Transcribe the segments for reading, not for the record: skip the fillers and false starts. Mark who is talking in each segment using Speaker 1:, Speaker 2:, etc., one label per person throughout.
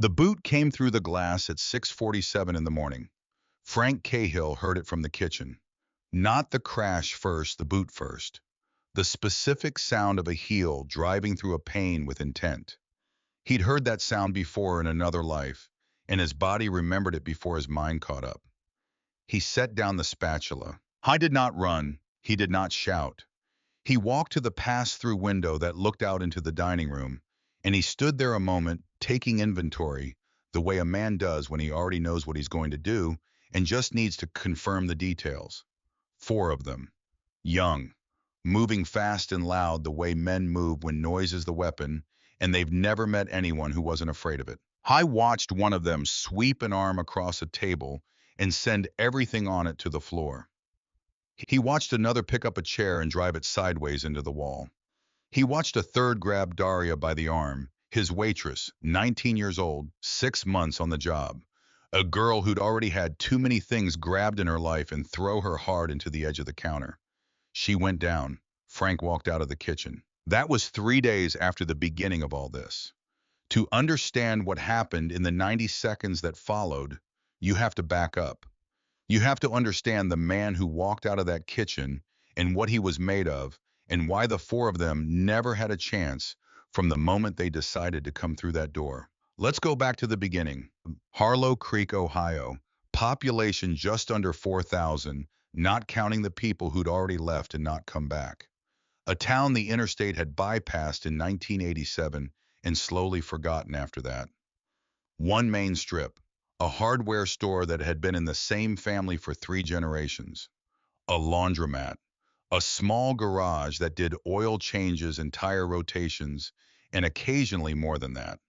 Speaker 1: The boot came through the glass at 6:47 in the morning. Frank Cahill heard it from the kitchen. Not the crash first, the boot first. The specific sound of a heel driving through a pane with intent. He'd heard that sound before in another life, and his body remembered it before his mind caught up. He set down the spatula. He did not run. He did not shout. He walked to the pass-through window that looked out into the dining room, and he stood there a moment, taking inventory, the way a man does when he already knows what he's going to do and just needs to confirm the details. Four of them. Young. Moving fast and loud the way men move when noise is the weapon, and they've never met anyone who wasn't afraid of it. I watched one of them sweep an arm across a table and send everything on it to the floor. He watched another pick up a chair and drive it sideways into the wall. He watched a third grab Daria by the arm, his waitress, 19 years old, 6 months on the job. A girl who'd already had too many things grabbed in her life and throw her hard into the edge of the counter. She went down. Frank walked out of the kitchen. That was 3 days after the beginning of all this. To understand what happened in the 90 seconds that followed, you have to back up. You have to understand the man who walked out of that kitchen and what he was made of and why the four of them never had a chance from the moment they decided to come through that door. Let's go back to the beginning. Harlow Creek, Ohio. Population just under 4,000, not counting the people who'd already left and not come back. A town the interstate had bypassed in 1987 and slowly forgotten after that. One main strip. A hardware store that had been in the same family for 3 generations. A laundromat. A small garage that did oil changes and tire rotations, and occasionally more than that.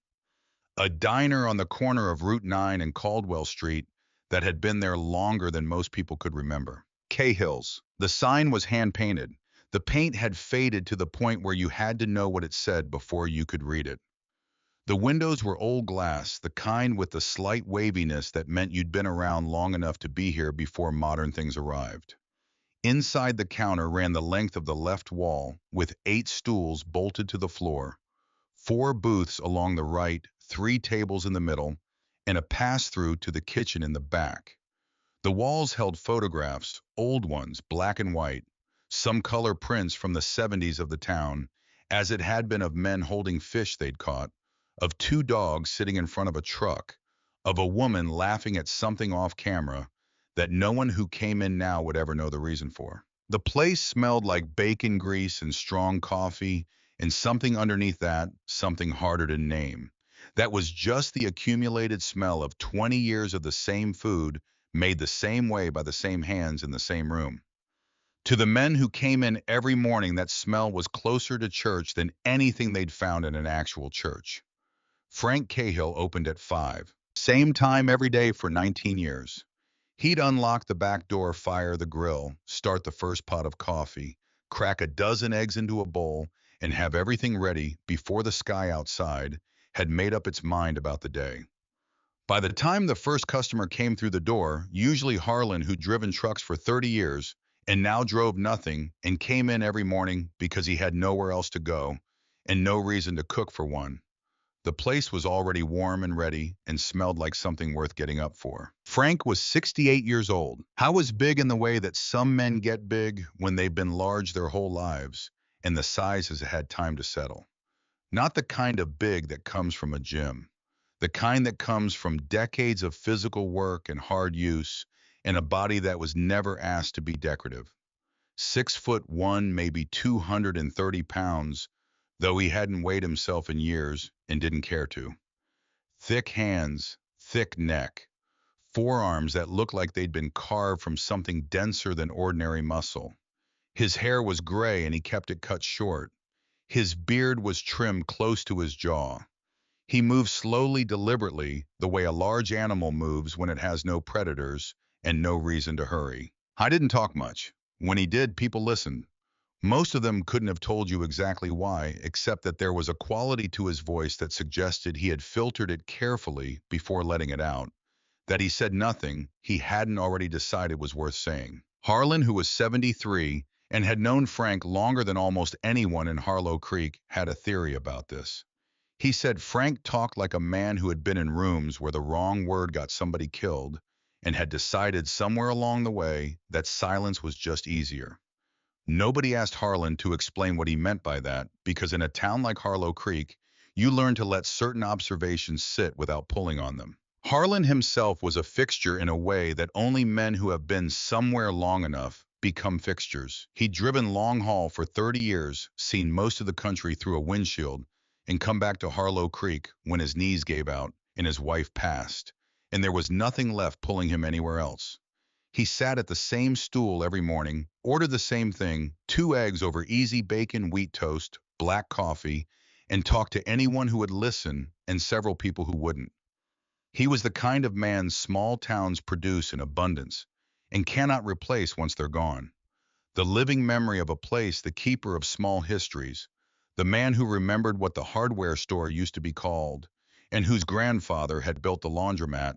Speaker 1: A diner on the corner of Route 9 and Caldwell Street that had been there longer than most people could remember. Cahill's. The sign was hand-painted. The paint had faded to the point where you had to know what it said before you could read it. The windows were old glass, the kind with the slight waviness that meant you'd been around long enough to be here before modern things arrived. Inside the counter ran the length of the left wall, with 8 stools bolted to the floor, 4 booths along the right, 3 tables in the middle, and a pass-through to the kitchen in the back. The walls held photographs, old ones, black and white, some color prints from the 70s of the town, as it had been of men holding fish they'd caught, of 2 dogs sitting in front of a truck, of a woman laughing at something off camera that no one who came in now would ever know the reason for. The place smelled like bacon grease and strong coffee, and something underneath that, something harder to name. That was just the accumulated smell of 20 years of the same food, made the same way by the same hands in the same room. To the men who came in every morning, that smell was closer to church than anything they'd found in an actual church. Frank Cahill opened at 5. Same time every day for 19 years. He'd unlock the back door, fire the grill, start the first pot of coffee, crack a dozen eggs into a bowl, and have everything ready before the sky outside had made up its mind about the day. By the time the first customer came through the door, usually Harlan, who'd driven trucks for 30 years and now drove nothing and came in every morning because he had nowhere else to go and no reason to cook for one. The place was already warm and ready and smelled like something worth getting up for. Frank was 68 years old. How was big in the way that some men get big when they've been large their whole lives and the size has had time to settle. Not the kind of big that comes from a gym. The kind that comes from decades of physical work and hard use and a body that was never asked to be decorative. 6'1", maybe 230 pounds, though he hadn't weighed himself in years and didn't care to. Thick hands, thick neck, forearms that looked like they'd been carved from something denser than ordinary muscle. His hair was gray and he kept it cut short. His beard was trimmed close to his jaw. He moved slowly, deliberately, the way a large animal moves when it has no predators and no reason to hurry. I didn't talk much. When he did, people listened. Most of them couldn't have told you exactly why, except that there was a quality to his voice that suggested he had filtered it carefully before letting it out, that he said nothing he hadn't already decided was worth saying. Harlan, who was 73 and had known Frank longer than almost anyone in Harlow Creek, had a theory about this. He said Frank talked like a man who had been in rooms where the wrong word got somebody killed and had decided somewhere along the way that silence was just easier. Nobody asked Harlan to explain what he meant by that, because in a town like Harlow Creek, you learn to let certain observations sit without pulling on them. Harlan himself was a fixture in a way that only men who have been somewhere long enough become fixtures. He'd driven long haul for 30 years, seen most of the country through a windshield, and come back to Harlow Creek when his knees gave out and his wife passed, and there was nothing left pulling him anywhere else. He sat at the same stool every morning, ordered the same thing, 2 eggs over easy bacon wheat toast, black coffee, and talked to anyone who would listen and several people who wouldn't. He was the kind of man small towns produce in abundance and cannot replace once they're gone. The living memory of a place, the keeper of small histories, the man who remembered what the hardware store used to be called, and whose grandfather had built the laundromat,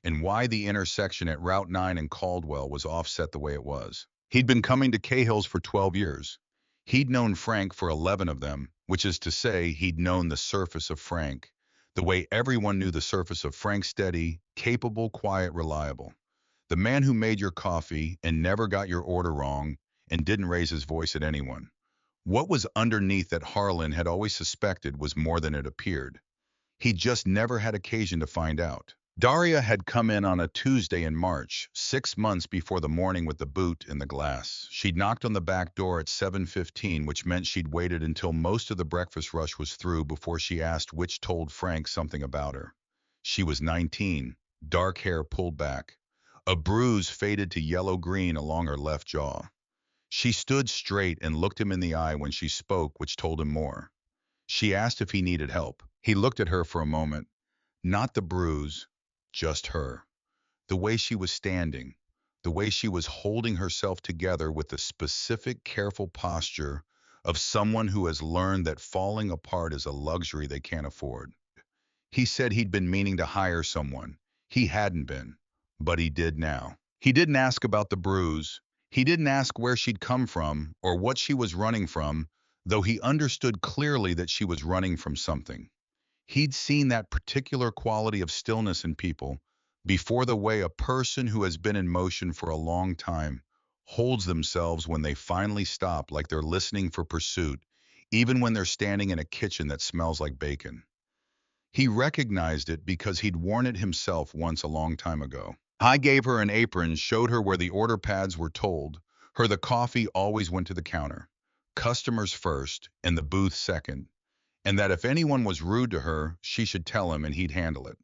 Speaker 1: and why the intersection at Route 9 in Caldwell was offset the way it was. He'd been coming to Cahill's for 12 years. He'd known Frank for 11 of them, which is to say he'd known the surface of Frank, the way everyone knew the surface of Frank: steady, capable, quiet, reliable. The man who made your coffee and never got your order wrong and didn't raise his voice at anyone. What was underneath that Harlan had always suspected was more than it appeared. He just never had occasion to find out. Daria had come in on a Tuesday in March, 6 months before the morning with the boot and the glass. She'd knocked on the back door at 7:15, which meant she'd waited until most of the breakfast rush was through before she asked, which told Frank something about her. She was 19, dark hair pulled back, a bruise faded to yellow-green along her left jaw. She stood straight and looked him in the eye when she spoke, which told him more. She asked if he needed help. He looked at her for a moment. Not the bruise, just her. The way she was standing, the way she was holding herself together with the specific, careful posture of someone who has learned that falling apart is a luxury they can't afford. He said he'd been meaning to hire someone. He hadn't been, but he did now. He didn't ask about the bruise. He didn't ask where she'd come from or what she was running from, though he understood clearly that she was running from something. He'd seen that particular quality of stillness in people before, the way a person who has been in motion for a long time holds themselves when they finally stop, like they're listening for pursuit, even when they're standing in a kitchen that smells like bacon. He recognized it because he'd worn it himself once a long time ago. I gave her an apron, showed her where the order pads were, told her the coffee always went to the counter, customers first and the booth second, and that if anyone was rude to her, she should tell him and he'd handle it.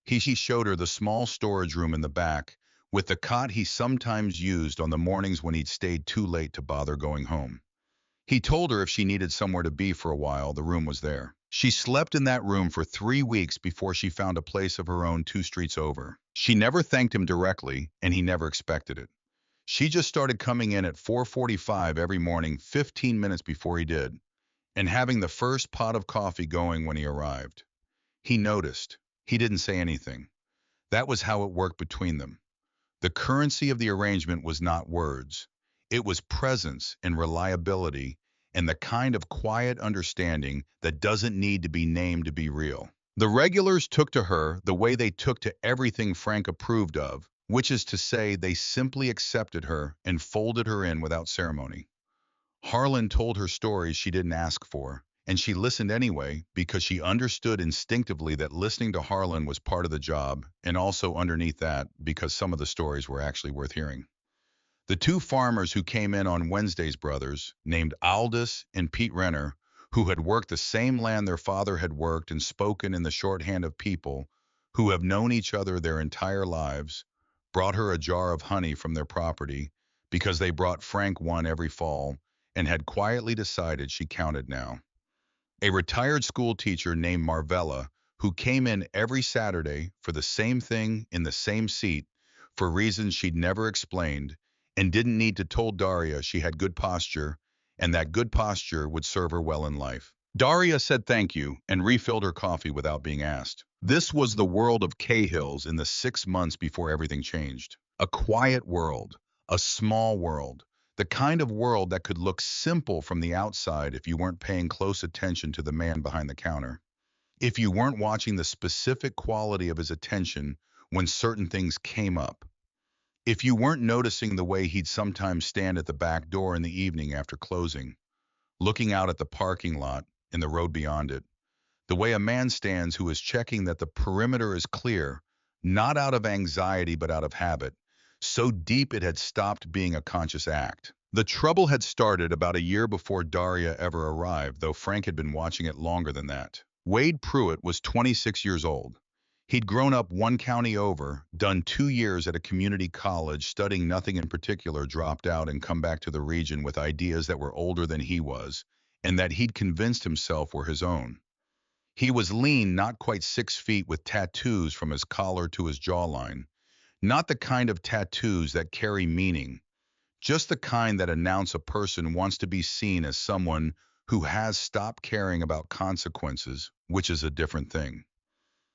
Speaker 1: He showed her the small storage room in the back, with the cot he sometimes used on the mornings when he'd stayed too late to bother going home. He told her if she needed somewhere to be for a while, the room was there. She slept in that room for 3 weeks before she found a place of her own 2 streets over. She never thanked him directly, and he never expected it. She just started coming in at 4:45 every morning, 15 minutes before he did, and having the first pot of coffee going when he arrived. He noticed. He didn't say anything. That was how it worked between them. The currency of the arrangement was not words. It was presence and reliability and the kind of quiet understanding that doesn't need to be named to be real. The regulars took to her the way they took to everything Frank approved of, which is to say they simply accepted her and folded her in without ceremony. Harlan told her stories she didn't ask for, and she listened anyway because she understood instinctively that listening to Harlan was part of the job, and also underneath that because some of the stories were actually worth hearing. The two farmers who came in on Wednesdays, brothers, named Aldous and Pete Renner, who had worked the same land their father had worked and spoken in the shorthand of people who have known each other their entire lives, brought her a jar of honey from their property because they brought Frank one every fall and had quietly decided she counted now. A retired school teacher named Marvella, who came in every Saturday for the same thing in the same seat for reasons she'd never explained, and didn't need to tell Daria she had good posture and that good posture would serve her well in life. Daria said thank you and refilled her coffee without being asked. This was the world of Cahill's in the 6 months before everything changed. A quiet world, a small world, the kind of world that could look simple from the outside if you weren't paying close attention to the man behind the counter. if you weren't watching the specific quality of his attention when certain things came up, if you weren't noticing the way he'd sometimes stand at the back door in the evening after closing, looking out at the parking lot and the road beyond it, the way a man stands who is checking that the perimeter is clear, not out of anxiety but out of habit, so deep it had stopped being a conscious act. The trouble had started about a year before Daria ever arrived, though Frank had been watching it longer than that. Wade Pruitt was 26 years old. He'd grown up one county over, done 2 years at a community college, studying nothing in particular, dropped out and come back to the region with ideas that were older than he was, and that he'd convinced himself were his own. He was lean, not quite 6 feet, with tattoos from his collar to his jawline. Not the kind of tattoos that carry meaning, just the kind that announce a person wants to be seen as someone who has stopped caring about consequences, which is a different thing.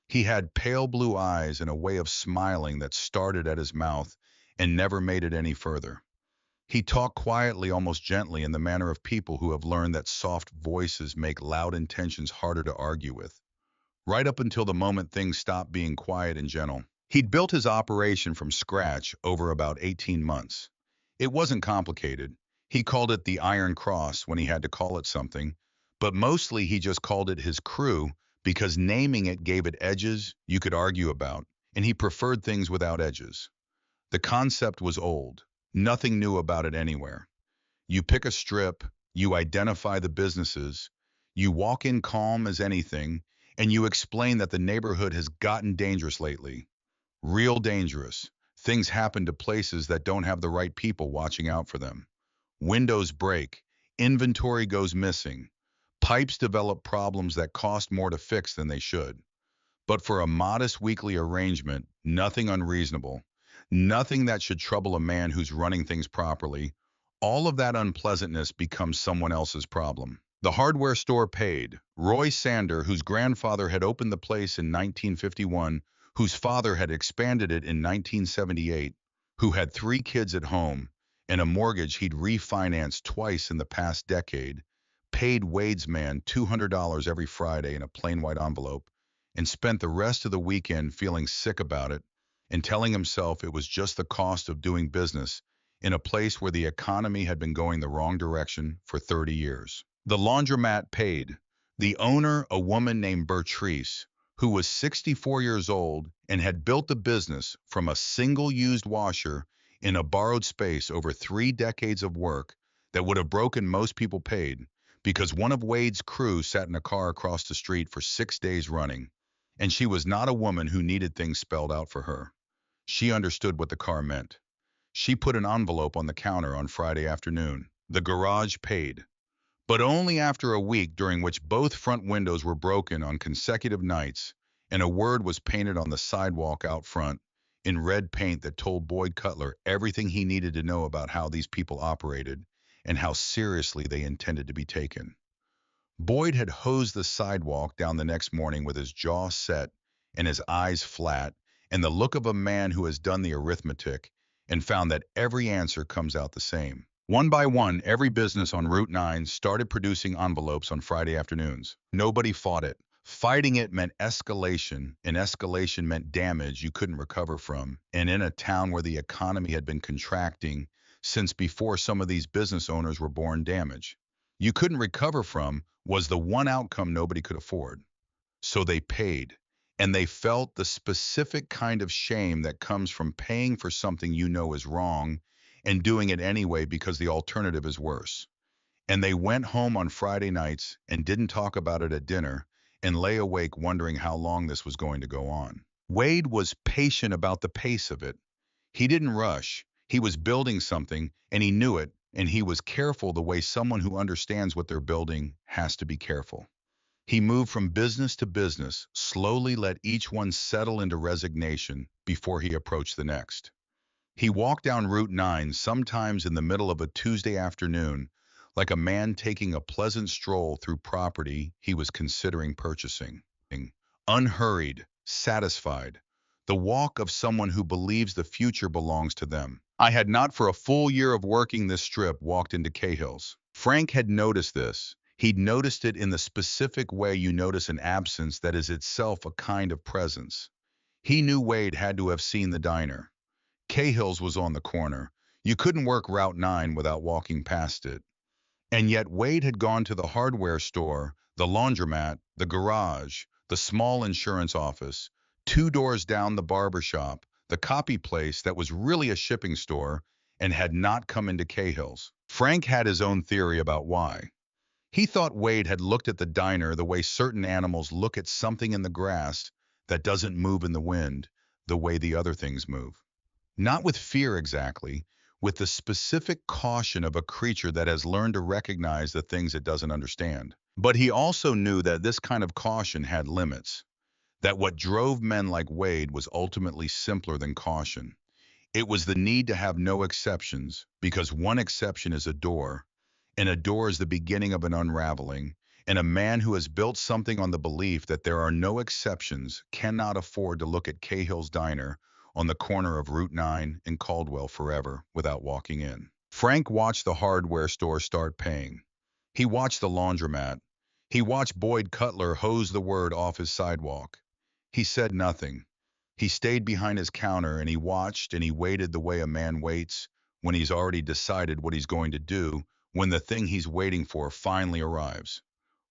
Speaker 1: He had pale blue eyes and a way of smiling that started at his mouth and never made it any further. He talked quietly, almost gently, in the manner of people who have learned that soft voices make loud intentions harder to argue with, right up until the moment things stopped being quiet and gentle. He'd built his operation from scratch over about 18 months. It wasn't complicated. He called it the Iron Cross when he had to call it something, but mostly he just called it his crew because naming it gave it edges you could argue about, and he preferred things without edges. The concept was old. Nothing new about it anywhere. You pick a strip, you identify the businesses, you walk in calm as anything, and you explain that the neighborhood has gotten dangerous lately. Real dangerous. Things happen to places that don't have the right people watching out for them. Windows break, inventory goes missing, pipes develop problems that cost more to fix than they should. But for a modest weekly arrangement, nothing unreasonable, nothing that should trouble a man who's running things properly, all of that unpleasantness becomes someone else's problem. The hardware store paid. Roy Sander, whose grandfather had opened the place in 1951, whose father had expanded it in 1978, who had 3 kids at home, and a mortgage he'd refinanced twice in the past decade, paid Wade's man $200 every Friday in a plain white envelope, and spent the rest of the weekend feeling sick about it and telling himself it was just the cost of doing business in a place where the economy had been going the wrong direction for 30 years. The laundromat paid. The owner, a woman named Bertrice, who was 64 years old and had built the business from a single used washer in a borrowed space over 3 decades of work that would have broken most people, paid because one of Wade's crew sat in a car across the street for 6 days running, and she was not a woman who needed things spelled out for her. She understood what the car meant. She put an envelope on the counter on Friday afternoon. The garage paid, but only after a week during which both front windows were broken on consecutive nights, and a word was painted on the sidewalk out front in red paint that told Boyd Cutler everything he needed to know about how these people operated and how seriously they intended to be taken. Boyd had hosed the sidewalk down the next morning with his jaw set and his eyes flat, and the look of a man who has done the arithmetic and found that every answer comes out the same. One by one, every business on Route 9 started producing envelopes on Friday afternoons. Nobody fought it. Fighting it meant escalation, and escalation meant damage you couldn't recover from. And in a town where the economy had been contracting since before some of these business owners were born, damage you couldn't recover from was the one outcome nobody could afford. So they paid, and they felt the specific kind of shame that comes from paying for something you know is wrong and doing it anyway because the alternative is worse. And they went home on Friday nights and didn't talk about it at dinner and lay awake wondering how long this was going to go on. Wade was patient about the pace of it. He didn't rush. He was building something, and he knew it, and he was careful the way someone who understands what they're building has to be careful. He moved from business to business, slowly let each one settle into resignation before he approached the next. He walked down Route 9 sometimes in the middle of a Tuesday afternoon, like a man taking a pleasant stroll through property he was considering purchasing. Unhurried, satisfied, the walk of someone who believes the future belongs to them. I had not for a full year of working this strip walked into Cahill's. Frank had noticed this. He'd noticed it in the specific way you notice an absence that is itself a kind of presence. He knew Wade had to have seen the diner. Cahill's was on the corner. You couldn't work Route 9 without walking past it. And yet Wade had gone to the hardware store, the laundromat, the garage, the small insurance office, 2 doors down the barber shop, the copy place that was really a shipping store, and had not come into Cahill's. Frank had his own theory about why. He thought Wade had looked at the diner the way certain animals look at something in the grass that doesn't move in the wind, the way the other things move. Not with fear exactly, with the specific caution of a creature that has learned to recognize the things it doesn't understand. But he also knew that this kind of caution had limits, that what drove men like Wade was ultimately simpler than caution. It was the need to have no exceptions, because one exception is a door, and a door is the beginning of an unraveling, and a man who has built something on the belief that there are no exceptions cannot afford to look at Cahill's Diner on the corner of Route 9 and Caldwell forever without walking in. Frank watched the hardware store start paying. He watched the laundromat. He watched Boyd Cutler hose the word off his sidewalk. He said nothing. He stayed behind his counter and he watched and he waited the way a man waits when he's already decided what he's going to do when the thing he's waiting for finally arrives.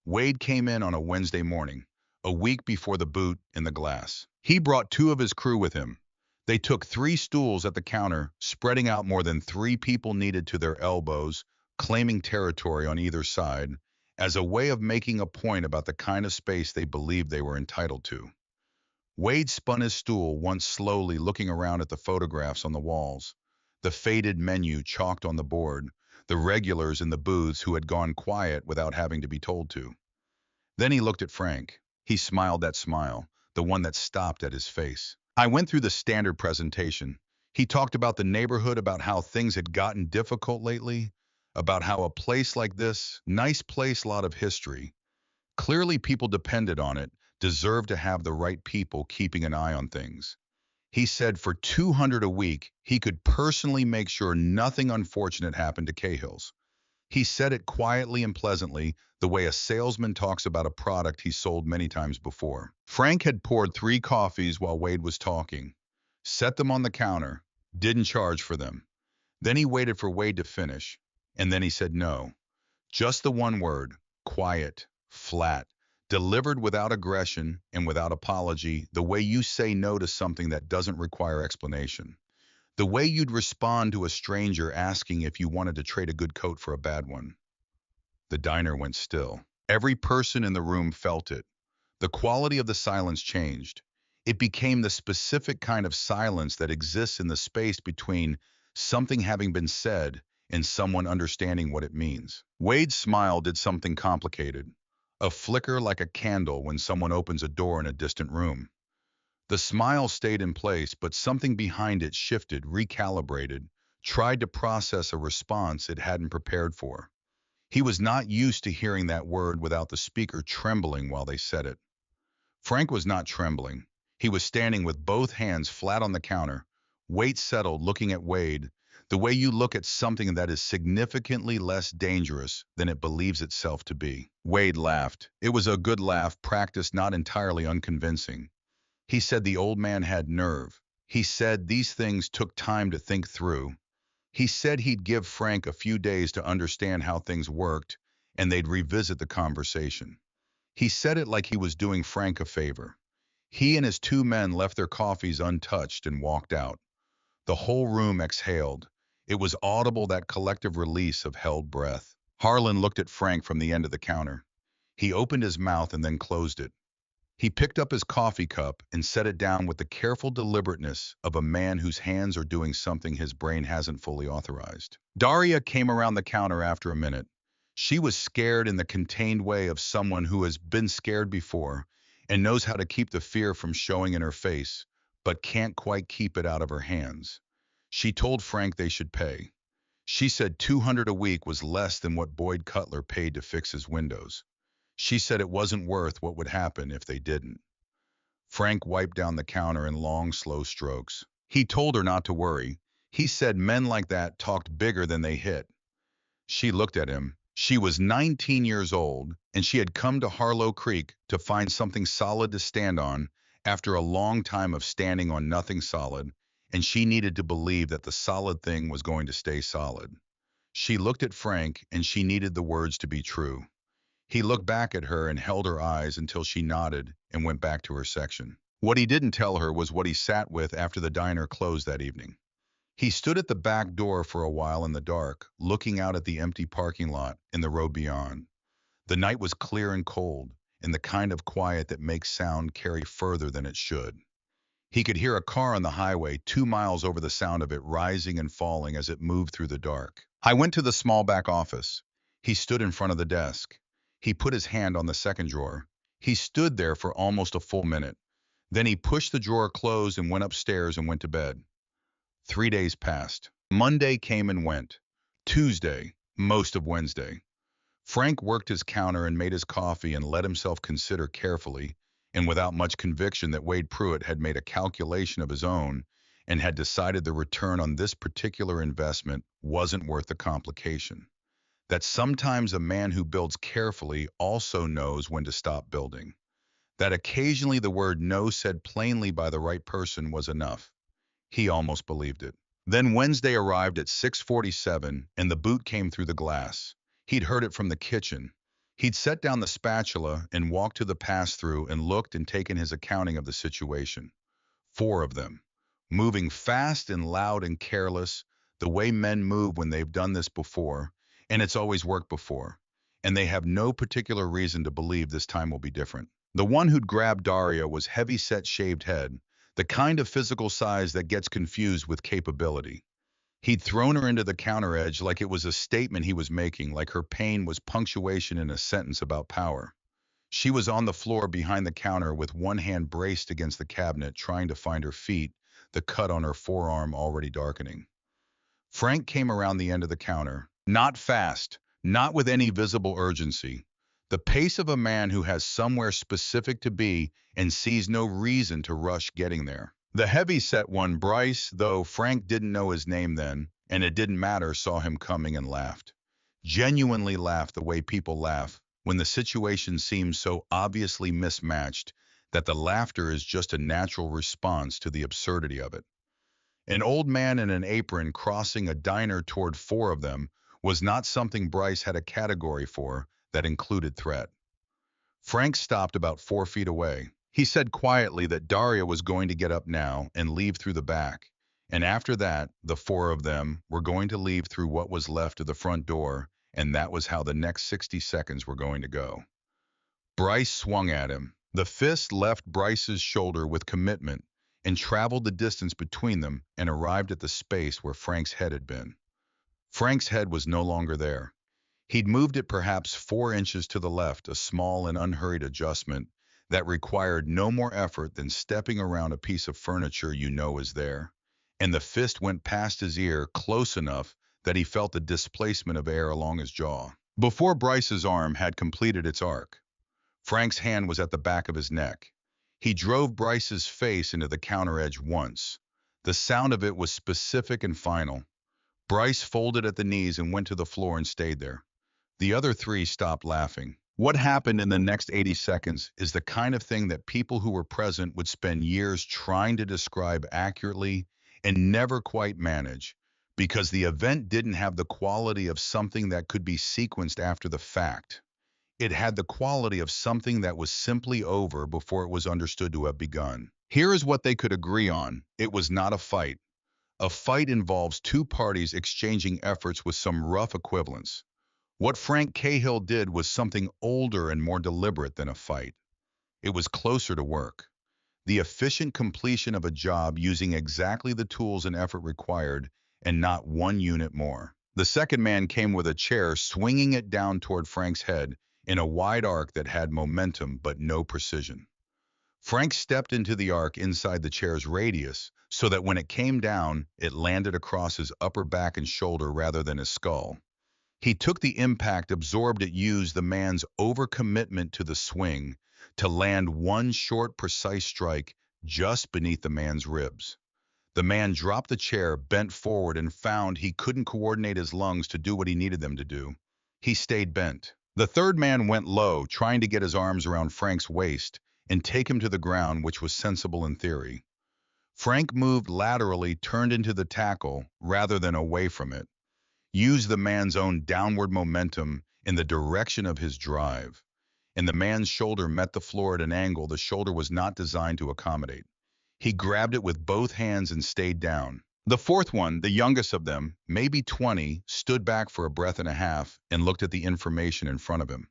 Speaker 1: Wade came in on a Wednesday morning, a week before the boot in the glass. He brought 2 of his crew with him. They took 3 stools at the counter, spreading out more than 3 people needed to their elbows, claiming territory on either side, as a way of making a point about the kind of space they believed they were entitled to. Wade spun his stool once slowly, looking around at the photographs on the walls, the faded menu chalked on the board, the regulars in the booths who had gone quiet without having to be told to. Then he looked at Frank. He smiled that smile, the one that stopped at his face. I went through the standard presentation. He talked about the neighborhood, about how things had gotten difficult lately, about how a place like this, nice place, lot of history, clearly people depended on it, deserved to have the right people keeping an eye on things. He said for 200 a week, he could personally make sure nothing unfortunate happened to Cahill's. He said it quietly and pleasantly, the way a salesman talks about a product he sold many times before. Frank had poured 3 coffees while Wade was talking, set them on the counter, didn't charge for them. Then he waited for Wade to finish, and then he said no. Just the one word, quiet, flat, delivered without aggression and without apology, the way you say no to something that doesn't require explanation. The way you'd respond to a stranger asking if you wanted to trade a good coat for a bad one. The diner went still. Every person in the room felt it. The quality of the silence changed. It became the specific kind of silence that exists in the space between something having been said and someone understanding what it means. Wade's smile did something complicated. A flicker like a candle when someone opens a door in a distant room. The smile stayed in place, but something behind it shifted, recalibrated, tried to process a response it hadn't prepared for. He was not used to hearing that word without the speaker trembling while they said it. Frank was not trembling. He was standing with both hands flat on the counter, weight settled, looking at Wade, the way you look at something that is significantly less dangerous than it believes itself to be. Wade laughed. It was a good laugh, practiced, not entirely unconvincing. He said the old man had nerve. He said these things took time to think through. He said he'd give Frank a few days to understand how things worked, and they'd revisit the conversation. He said it like he was doing Frank a favor. He and his 2 men left their coffees untouched and walked out. The whole room exhaled. It was audible, that collective release of held breath. Harlan looked at Frank from the end of the counter. He opened his mouth and then closed it. He picked up his coffee cup and set it down with the careful deliberateness of a man whose hands are doing something his brain hasn't fully authorized. Daria came around the counter after a minute. She was scared in the contained way of someone who has been scared before and knows how to keep the fear from showing in her face, but can't quite keep it out of her hands. She told Frank they should pay. She said 200 a week was less than what Boyd Cutler paid to fix his windows. She said it wasn't worth what would happen if they didn't. Frank wiped down the counter in long, slow strokes. He told her not to worry. He said men like that talked bigger than they hit. She looked at him. She was 19 years old, and she had come to Harlow Creek to find something solid to stand on after a long time of standing on nothing solid, and she needed to believe that the solid thing was going to stay solid. She looked at Frank, and she needed the words to be true. He looked back at her and held her eyes until she nodded and went back to her section. What he didn't tell her was what he sat with after the diner closed that evening. He stood at the back door for a while in the dark, looking out at the empty parking lot and the road beyond. The night was clear and cold, and the kind of quiet that makes sound carry further than it should. He could hear a car on the highway 2 miles over, the sound of it rising and falling as it moved through the dark. I went to the small back office. He stood in front of the desk. He put his hand on the second drawer. He stood there for almost a full minute. Then he pushed the drawer closed and went upstairs and went to bed. 3 days passed. Monday came and went. Tuesday, most of Wednesday. Frank worked his counter and made his coffee and let himself consider carefully, and without much conviction, that Wade Pruitt had made a calculation of his own and had decided the return on this particular investment wasn't worth the complication. That sometimes a man who builds carefully also knows when to stop building. That occasionally the word no said plainly by the right person was enough. He almost believed it. Then Wednesday arrived at 6:47, and the boot came through the glass. He'd heard it from the kitchen. He'd set down the spatula and walked to the pass-through and looked and taken his accounting of the situation. 4 of them. Moving fast and loud and careless, the way men move when they've done this before, and it's always worked before. And they have no particular reason to believe this time will be different. The one who'd grabbed Daria was heavy-set shaved head, the kind of physical size that gets confused with capability. He'd thrown her into the counter edge like it was a statement he was making, like her pain was punctuation in a sentence about power. She was on the floor behind the counter with one hand braced against the cabinet, trying to find her feet, the cut on her forearm already darkening. Frank came around the end of the counter, not fast, not with any visible urgency. The pace of a man who has somewhere specific to be and sees no reason to rush getting there. The heavy-set one, Bryce, though Frank didn't know his name then, and it didn't matter, saw him coming and laughed. Genuinely laughed the way people laugh when the situation seems so obviously mismatched that the laughter is just a natural response to the absurdity of it. An old man in an apron crossing a diner toward 4 of them was not something Bryce had a category for that included threat. Frank stopped about 4 feet away. He said quietly that Daria was going to get up now and leave through the back, and after that, the 4 of them were going to leave through what was left of the front door, and that was how the next 60 seconds were going to go. Bryce swung at him. The fist left Bryce's shoulder with commitment and traveled the distance between them and arrived at the space where Frank's head had been. Frank's head was no longer there. He'd moved it perhaps 4 inches to the left, a small and unhurried adjustment that required no more effort than stepping around a piece of furniture you know is there. And the fist went past his ear close enough that he felt the displacement of air along his jaw. Before Bryce's arm had completed its arc, Frank's hand was at the back of his neck. He drove Bryce's face into the counter edge once. The sound of it was specific and final. Bryce folded at the knees and went to the floor and stayed there. The other 3 stopped laughing. What happened in the next 80 seconds is the kind of thing that people who were present would spend years trying to describe accurately and never quite manage, because the event didn't have the quality of something that could be sequenced after the fact. It had the quality of something that was simply over before it was understood to have begun. Here is what they could agree on. It was not a fight. A fight involves 2 parties exchanging efforts with some rough equivalence. What Frank Cahill did was something older and more deliberate than a fight. It was closer to work. The efficient completion of a job using exactly the tools and effort required, and not 1 unit more. The second man came with a chair, swinging it down toward Frank's head in a wide arc that had momentum but no precision. Frank stepped into the arc inside the chair's radius so that when it came down, it landed across his upper back and shoulder rather than his skull. He took the impact, absorbed it, used the man's overcommitment to the swing to land one short, precise strike just beneath the man's ribs. The man dropped the chair, bent forward, and found he couldn't coordinate his lungs to do what he needed them to do. He stayed bent. The third man went low, trying to get his arms around Frank's waist and take him to the ground, which was sensible in theory. Frank moved laterally, turned into the tackle rather than away from it, used the man's own downward momentum in the direction of his drive, and the man's shoulder met the floor at an angle the shoulder was not designed to accommodate. He grabbed it with both hands and stayed down. The fourth one, the youngest of them, maybe 20, stood back for a breath and a half and looked at the information in front of him.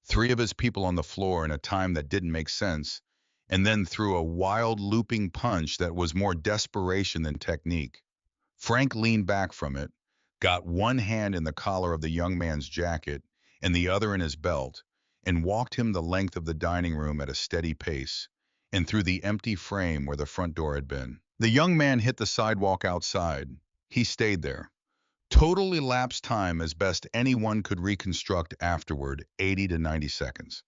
Speaker 1: Three of his people on the floor in a time that didn't make sense, and then threw a wild looping punch that was more desperation than technique. Frank leaned back from it, got one hand in the collar of the young man's jacket and the other in his belt, and walked him the length of the dining room at a steady pace, and through the empty frame where the front door had been. The young man hit the sidewalk outside. He stayed there. Total elapsed time as best anyone could reconstruct afterward, 80 to 90 seconds.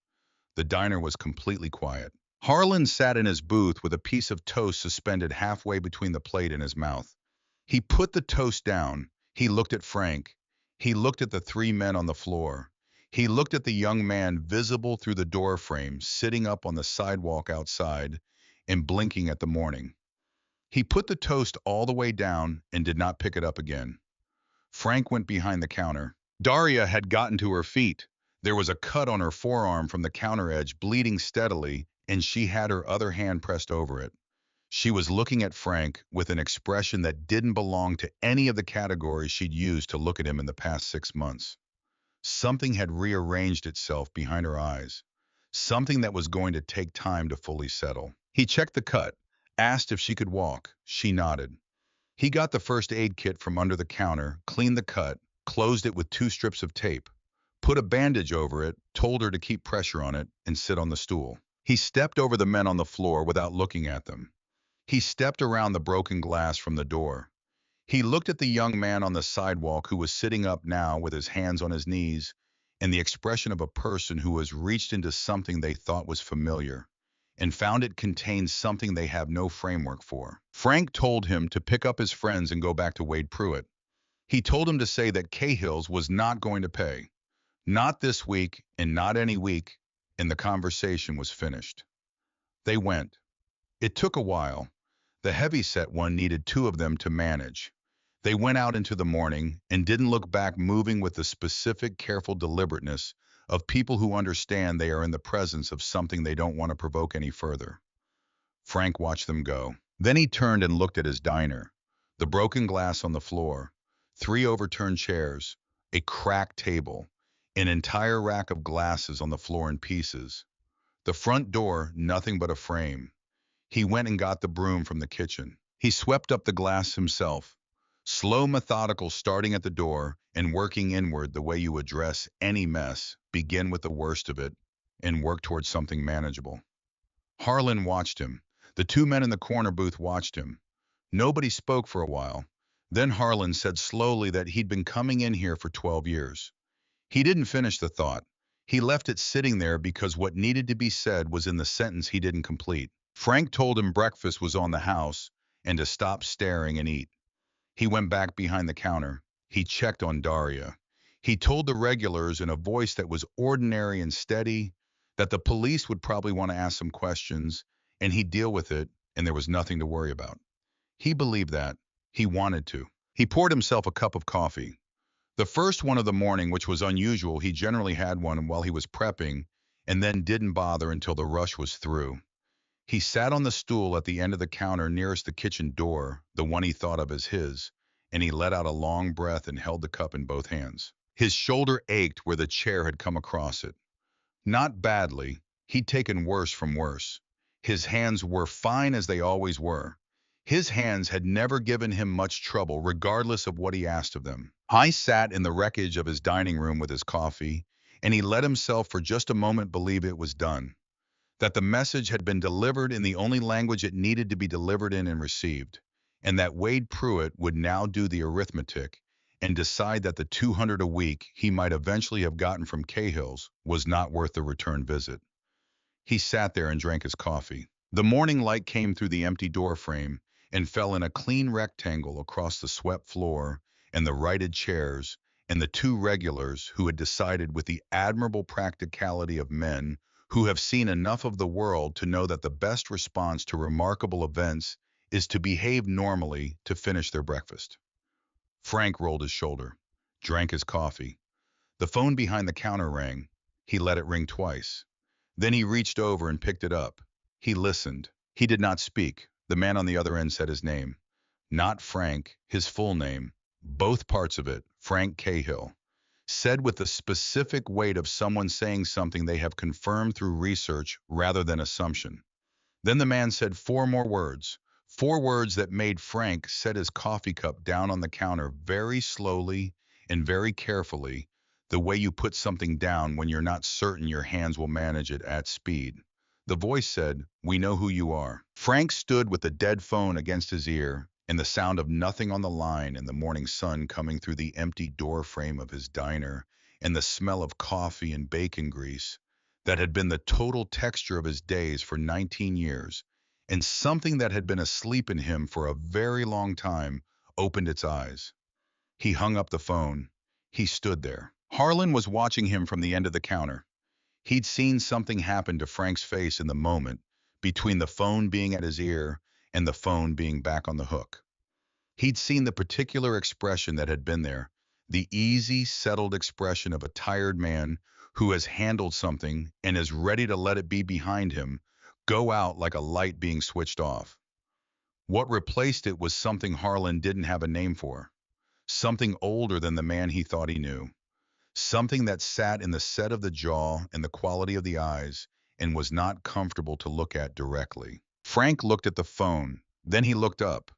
Speaker 1: The diner was completely quiet. Harlan sat in his booth with a piece of toast suspended halfway between the plate and his mouth. He put the toast down. He looked at Frank. He looked at the three men on the floor. He looked at the young man visible through the door frame, sitting up on the sidewalk outside and blinking at the morning. He put the toast all the way down and did not pick it up again. Frank went behind the counter. Daria had gotten to her feet. There was a cut on her forearm from the counter edge, bleeding steadily, and she had her other hand pressed over it. She was looking at Frank with an expression that didn't belong to any of the categories she'd used to look at him in the past 6 months. Something had rearranged itself behind her eyes, something that was going to take time to fully settle. He checked the cut, asked if she could walk. She nodded. He got the first aid kit from under the counter, cleaned the cut, closed it with 2 strips of tape, put a bandage over it, told her to keep pressure on it, and sit on the stool. He stepped over the men on the floor without looking at them. He stepped around the broken glass from the door. He looked at the young man on the sidewalk who was sitting up now with his hands on his knees and the expression of a person who has reached into something they thought was familiar and found it contained something they have no framework for. Frank told him to pick up his friends and go back to Wade Pruitt. He told him to say that Cahill's was not going to pay. Not this week and not any week, and the conversation was finished. They went. It took a while. The heavyset one needed 2 of them to manage. They went out into the morning and didn't look back, moving with the specific, careful deliberateness of people who understand they are in the presence of something they don't want to provoke any further. Frank watched them go. Then he turned and looked at his diner. The broken glass on the floor, 3 overturned chairs, a cracked table, an entire rack of glasses on the floor in pieces. The front door, nothing but a frame. He went and got the broom from the kitchen. He swept up the glass himself. Slow, methodical, starting at the door and working inward the way you address any mess. Begin with the worst of it and work towards something manageable. Harlan watched him. The 2 men in the corner booth watched him. Nobody spoke for a while. Then Harlan said slowly that he'd been coming in here for 12 years. He didn't finish the thought. He left it sitting there because what needed to be said was in the sentence he didn't complete. Frank told him breakfast was on the house and to stop staring and eat. He went back behind the counter. He checked on Daria. He told the regulars in a voice that was ordinary and steady that the police would probably want to ask some questions and he'd deal with it and there was nothing to worry about. He believed that. He wanted to. He poured himself a cup of coffee. The first one of the morning, which was unusual. He generally had one while he was prepping and then didn't bother until the rush was through. He sat on the stool at the end of the counter nearest the kitchen door, the one he thought of as his, and he let out a long breath and held the cup in both hands. His shoulder ached where the chair had come across it. Not badly. He'd taken worse from worse. His hands were fine as they always were. His hands had never given him much trouble, regardless of what he asked of them. He sat in the wreckage of his dining room with his coffee, and he let himself for just a moment believe it was done. That the message had been delivered in the only language it needed to be delivered in and received, and that Wade Pruitt would now do the arithmetic and decide that the 200 a week he might eventually have gotten from Cahill's was not worth the return visit. He sat there and drank his coffee. The morning light came through the empty door frame and fell in a clean rectangle across the swept floor and the righted chairs and the two regulars who had decided with the admirable practicality of men who have seen enough of the world to know that the best response to remarkable events is to behave normally to finish their breakfast. Frank rolled his shoulder, drank his coffee. The phone behind the counter rang. He let it ring twice. Then he reached over and picked it up. He listened. He did not speak. The man on the other end said his name. Not Frank, his full name. Both parts of it, Frank Cahill. Said with the specific weight of someone saying something they have confirmed through research rather than assumption. Then the man said four words that made Frank set his coffee cup down on the counter very slowly and very carefully, the way you put something down when you're not certain your hands will manage it at speed. The voice said, "We know who you are." Frank stood with the dead phone against his ear and the sound of nothing on the line and the morning sun coming through the empty door frame of his diner and the smell of coffee and bacon grease that had been the total texture of his days for 19 years, and something that had been asleep in him for a very long time opened its eyes. He hung up the phone. He stood there. Harlan was watching him from the end of the counter. He'd seen something happen to Frank's face in the moment between the phone being at his ear and the phone being back on the hook. He'd seen the particular expression that had been there, the easy, settled expression of a tired man who has handled something and is ready to let it be behind him, go out like a light being switched off. What replaced it was something Harlan didn't have a name for, something older than the man he thought he knew, something that sat in the set of the jaw and the quality of the eyes and was not comfortable to look at directly. Frank looked at the phone, then he looked up.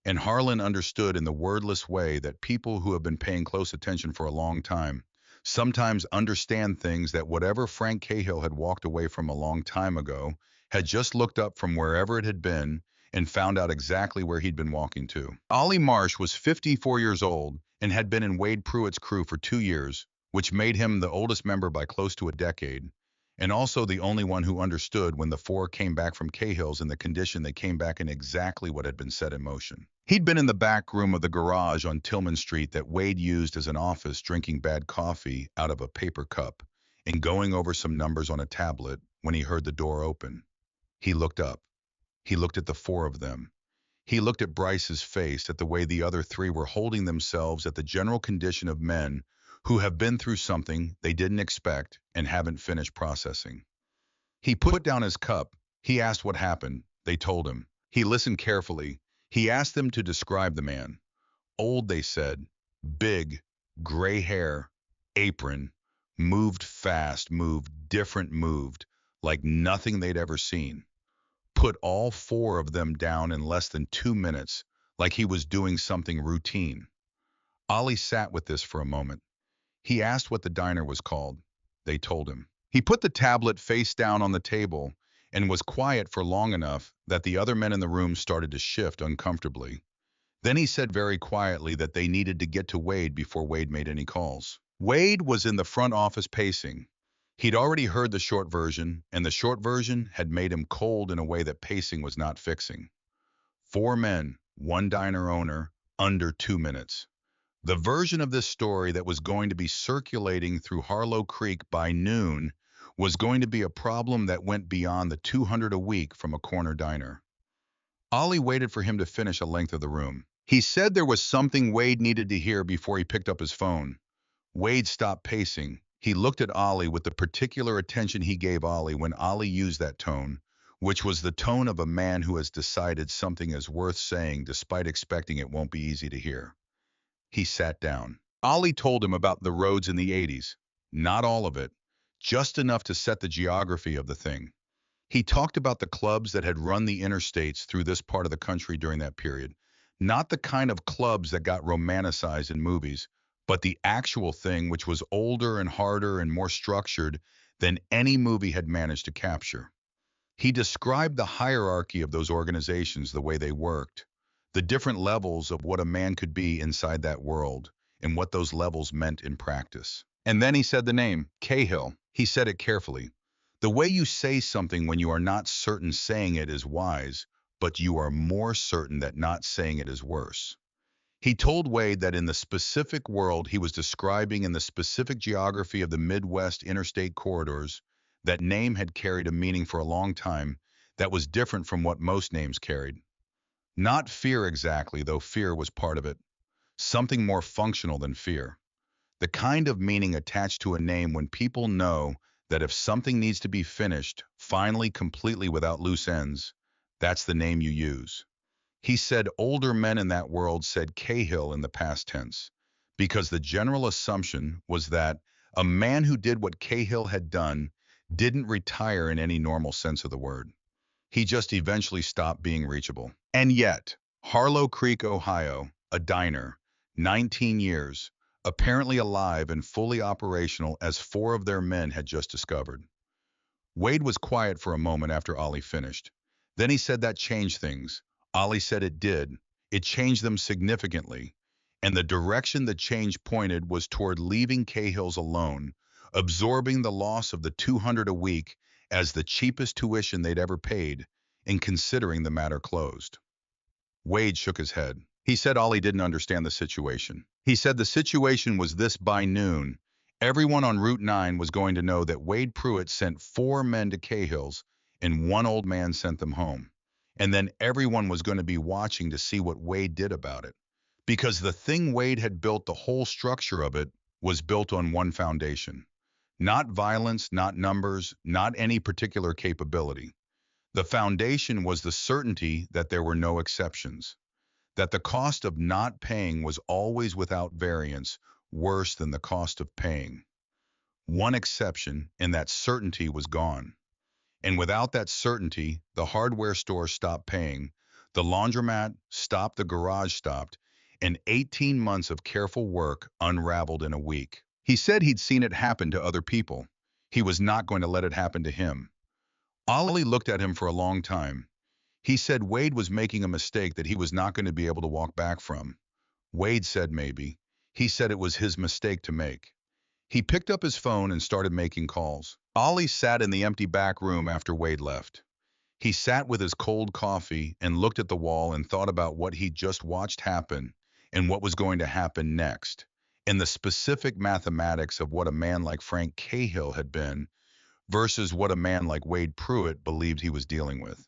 Speaker 1: And Harlan understood in the wordless way that people who have been paying close attention for a long time sometimes understand things that whatever Frank Cahill had walked away from a long time ago had just looked up from wherever it had been and found out exactly where he'd been walking to. Ollie Marsh was 54 years old and had been in Wade Pruitt's crew for 2 years, which made him the oldest member by close to a decade, and also the only one who understood when the four came back from Cahill's in the condition they came back in exactly what had been set in motion. He'd been in the back room of the garage on Tillman Street that Wade used as an office, drinking bad coffee out of a paper cup and going over some numbers on a tablet when he heard the door open. He looked up. He looked at the four of them. He looked at Bryce's face, at the way the other three were holding themselves, at the general condition of men who have been through something they didn't expect and haven't finished processing. He put down his cup. He asked what happened. They told him. He listened carefully. He asked them to describe the man. Old, they said. Big, gray hair, apron, moved fast, moved different, moved like nothing they'd ever seen. Put all four of them down in less than 2 minutes, like he was doing something routine. Ollie sat with this for a moment. He asked what the diner was called. They told him. He put the tablet face down on the table and was quiet for long enough that the other men in the room started to shift uncomfortably. Then he said very quietly that they needed to get to Wade before Wade made any calls. Wade was in the front office pacing. He'd already heard the short version, and the short version had made him cold in a way that pacing was not fixing. 4 men, 1 diner owner, under 2 minutes. The version of this story that was going to be circulating through Harlow Creek by noon was going to be a problem that went beyond the 200 a week from a corner diner. Ollie waited for him to finish a length of the room. He said there was something Wade needed to hear before he picked up his phone. Wade stopped pacing. He looked at Ollie with the particular attention he gave Ollie when Ollie used that tone, which was the tone of a man who has decided something is worth saying despite expecting it won't be easy to hear. He sat down. Ollie told him about the roads in the 80s. Not all of it, just enough to set the geography of the thing. He talked about the clubs that had run the interstates through this part of the country during that period. Not the kind of clubs that got romanticized in movies, but the actual thing, which was older and harder and more structured than any movie had managed to capture. He described the hierarchy of those organizations, the way they worked, the different levels of what a man could be inside that world, and what those levels meant in practice. And then he said the name, Cahill. He said it carefully. The way you say something when you are not certain saying it is wise, but you are more certain that not saying it is worse. He told Wade that in the specific world he was describing in the specific geography of the Midwest interstate corridors, that name had carried a meaning for a long time that was different from what most names carried. Not fear exactly, though fear was part of it. Something more functional than fear. The kind of meaning attached to a name when people know that if something needs to be finished, finally, completely without loose ends, that's the name you use. He said older men in that world said Cahill in the past tense, because the general assumption was that a man who did what Cahill had done didn't retire in any normal sense of the word. He just eventually stopped being reachable. And yet, Harlow Creek, Ohio, a diner, 19 years, apparently alive and fully operational as four of their men had just discovered. Wade was quiet for a moment after Ollie finished. Then he said that changed things. Ollie said it did. It changed them significantly. And the direction the change pointed was toward leaving Cahill's alone, absorbing the loss of the 200 a week as the cheapest tuition they'd ever paid, and considering the matter closed. Wade shook his head. He said Ollie didn't understand the situation. He said the situation was this: by noon, everyone on Route 9 was going to know that Wade Pruitt sent four men to Cahill's and one old man sent them home. And then everyone was going to be watching to see what Wade did about it. Because the thing Wade had built, the whole structure of it, was built on one foundation. Not violence, not numbers, not any particular capability. The foundation was the certainty that there were no exceptions, that the cost of not paying was always without variance worse than the cost of paying. One exception, and that certainty was gone. And without that certainty, the hardware store stopped paying, the laundromat stopped, the garage stopped, and 18 months of careful work unraveled in a week. He said he'd seen it happen to other people. He was not going to let it happen to him. Ollie looked at him for a long time. He said Wade was making a mistake that he was not going to be able to walk back from. Wade said maybe. He said it was his mistake to make. He picked up his phone and started making calls. Ollie sat in the empty back room after Wade left. He sat with his cold coffee and looked at the wall and thought about what he'd just watched happen and what was going to happen next, and the specific mathematics of what a man like Frank Cahill had been versus what a man like Wade Pruitt believed he was dealing with.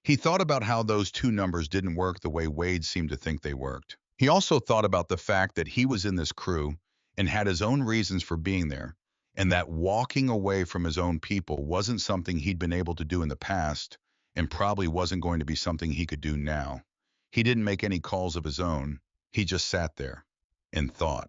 Speaker 1: He thought about how those two numbers didn't work the way Wade seemed to think they worked. He also thought about the fact that he was in this crew and had his own reasons for being there, and that walking away from his own people wasn't something he'd been able to do in the past, and probably wasn't going to be something he could do now. He didn't make any calls of his own. He just sat there and thought.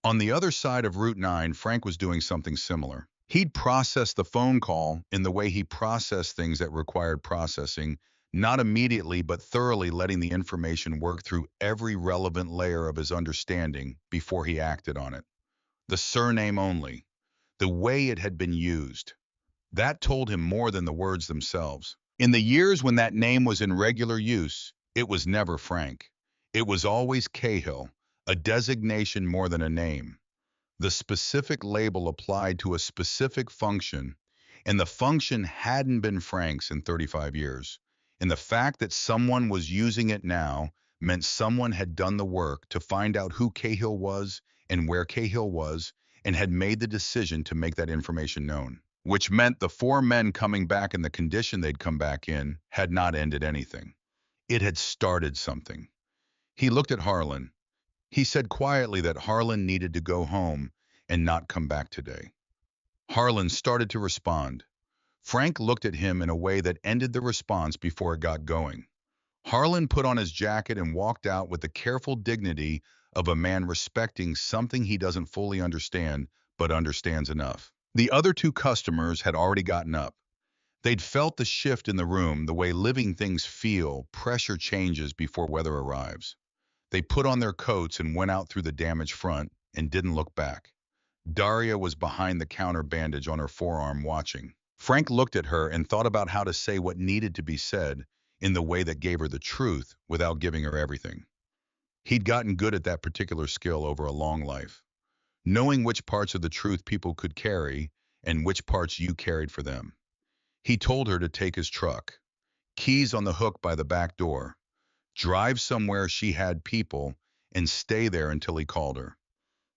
Speaker 1: On the other side of Route 9, Frank was doing something similar. He'd process the phone call in the way he processed things that required processing, not immediately but thoroughly, letting the information work through every relevant layer of his understanding before he acted on it. The surname only, the way it had been used, that told him more than the words themselves. In the years when that name was in regular use, it was never Frank. It was always Cahill, a designation more than a name. The specific label applied to a specific function, and the function hadn't been Frank's in 35 years. And the fact that someone was using it now meant someone had done the work to find out who Cahill was and where Cahill was, and had made the decision to make that information known. Which meant the four men coming back in the condition they'd come back in had not ended anything. It had started something. He looked at Harlan. He said quietly that Harlan needed to go home and not come back today. Harlan started to respond. Frank looked at him in a way that ended the response before it got going. Harlan put on his jacket and walked out with the careful dignity of a man respecting something he doesn't fully understand, but understands enough. The other two customers had already gotten up. They'd felt the shift in the room, the way living things feel, pressure changes before weather arrives. They put on their coats and went out through the damaged front and didn't look back. Daria was behind the counter, bandage on her forearm, watching. Frank looked at her and thought about how to say what needed to be said in the way that gave her the truth without giving her everything. He'd gotten good at that particular skill over a long life, knowing which parts of the truth people could carry and which parts you carried for them. He told her to take his truck, keys on the hook by the back door, drive somewhere she had people, and stay there until he called her.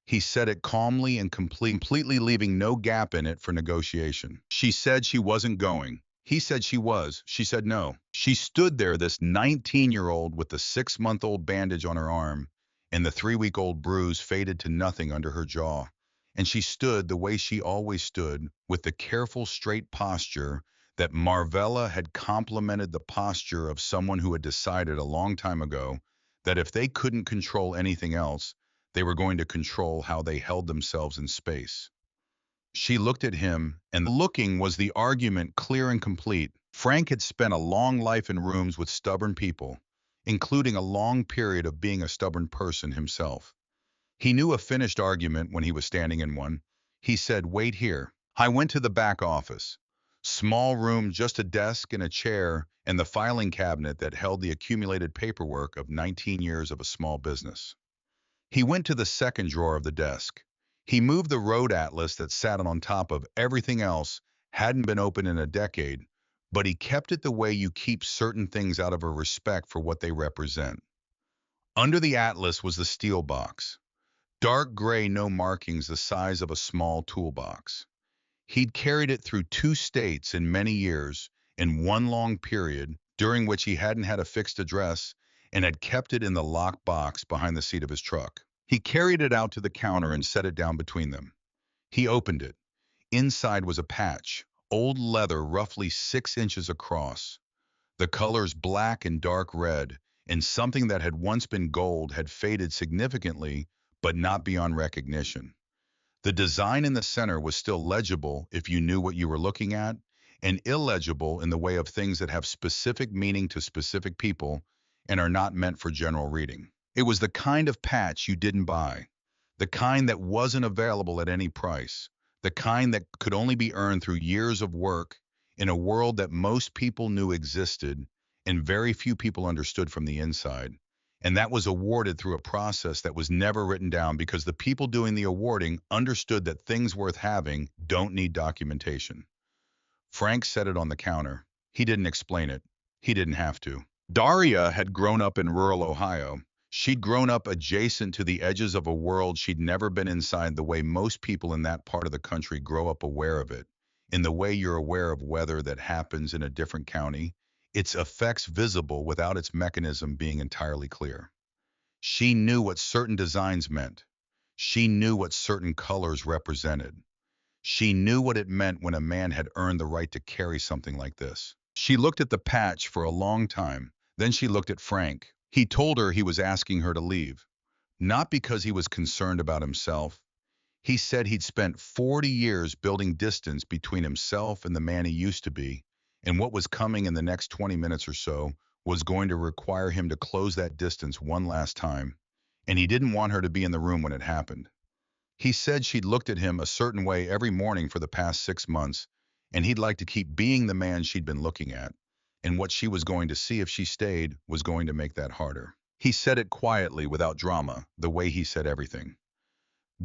Speaker 1: He said it calmly and completely leaving no gap in it for negotiation. She said she wasn't going. He said she was. She said no. She stood there, this 19-year-old with the 6-month-old bandage on her arm and the 3-week-old bruise faded to nothing under her jaw. And she stood the way she always stood, with the careful, straight posture that Marvella had complimented the posture of someone who had decided a long time ago that if they couldn't control anything else, they were going to control how they held themselves in space. She looked at him, and the looking was the argument clear and complete. Frank had spent a long life in rooms with stubborn people, including a long period of being a stubborn person himself. He knew a finished argument when he was standing in one. He said, "Wait here." I went to the back office. Small room, just a desk and a chair, and the filing cabinet that held the accumulated paperwork of 19 years of a small business. He went to the second drawer of the desk. He moved the road atlas that sat on top of everything else, hadn't been opened in a decade, but he kept it the way you keep certain things out of a respect for what they represent. Under the atlas was the steel box. Dark gray, no markings, the size of a small toolbox. He'd carried it through 2 states in many years, in one long period during which he hadn't had a fixed address, and had kept it in the locked box behind the seat of his truck. He carried it out to the counter and set it down between them. He opened it. Inside was a patch, old leather roughly 6 inches across. The colors black and dark red, and something that had once been gold had faded significantly, but not beyond recognition. The design in the center was still legible if you knew what you were looking at, and illegible in the way of things that have specific meaning to specific people and are not meant for general reading. It was the kind of patch you didn't buy, the kind that wasn't available at any price, the kind that could only be earned through years of work in a world that most people knew existed and very few people understood from the inside. And that was awarded through a process that was never written down because the people doing the awarding understood that things worth having don't need documentation. Frank set it on the counter. He didn't explain it. He didn't have to. Daria had grown up in rural Ohio. She'd grown up adjacent to the edges of a world she'd never been inside the way most people in that part of the country grow up aware of it, in the way you're aware of weather that happens in a different county, its effects visible without its mechanism being entirely clear. She knew what certain designs meant. She knew what certain colors represented. She knew what it meant when a man had earned the right to carry something like this. She looked at the patch for a long time. Then she looked at Frank. He told her he was asking her to leave, not because he was concerned about himself. He said he'd spent 40 years building distance between himself and the man he used to be, and what was coming in the next 20 minutes or so was going to require him to close that distance one last time, and he didn't want her to be in the room when it happened. He said she'd looked at him a certain way every morning for the past 6 months, and he'd like to keep being the man she'd been looking at, and what she was going to see if she stayed was going to make that harder. He said it quietly, without drama, the way he said everything.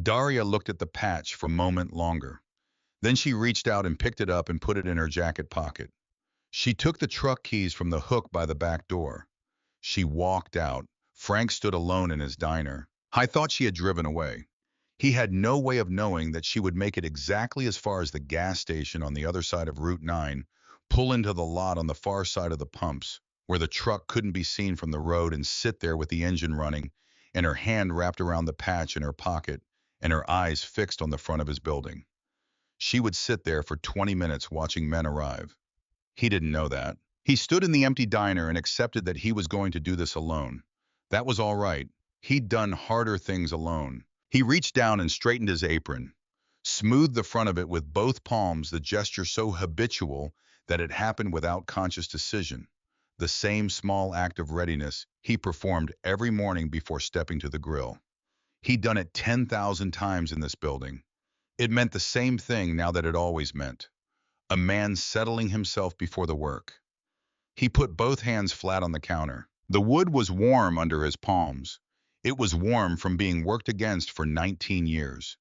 Speaker 1: Daria looked at the patch for a moment longer. Then she reached out and picked it up and put it in her jacket pocket. She took the truck keys from the hook by the back door. She walked out. Frank stood alone in his diner. I thought she had driven away. He had no way of knowing that she would make it exactly as far as the gas station on the other side of Route 9, pull into the lot on the far side of the pumps, where the truck couldn't be seen from the road, and sit there with the engine running, and her hand wrapped around the patch in her pocket, and her eyes fixed on the front of his building. She would sit there for 20 minutes watching men arrive. He didn't know that. He stood in the empty diner and accepted that he was going to do this alone. That was all right. He'd done harder things alone. He reached down and straightened his apron, smoothed the front of it with both palms, the gesture so habitual that it happened without conscious decision. The same small act of readiness he performed every morning before stepping to the grill. He'd done it 10,000 times in this building. It meant the same thing now that it always meant. A man settling himself before the work. He put both hands flat on the counter. The wood was warm under his palms. It was warm from being worked against for 19 years.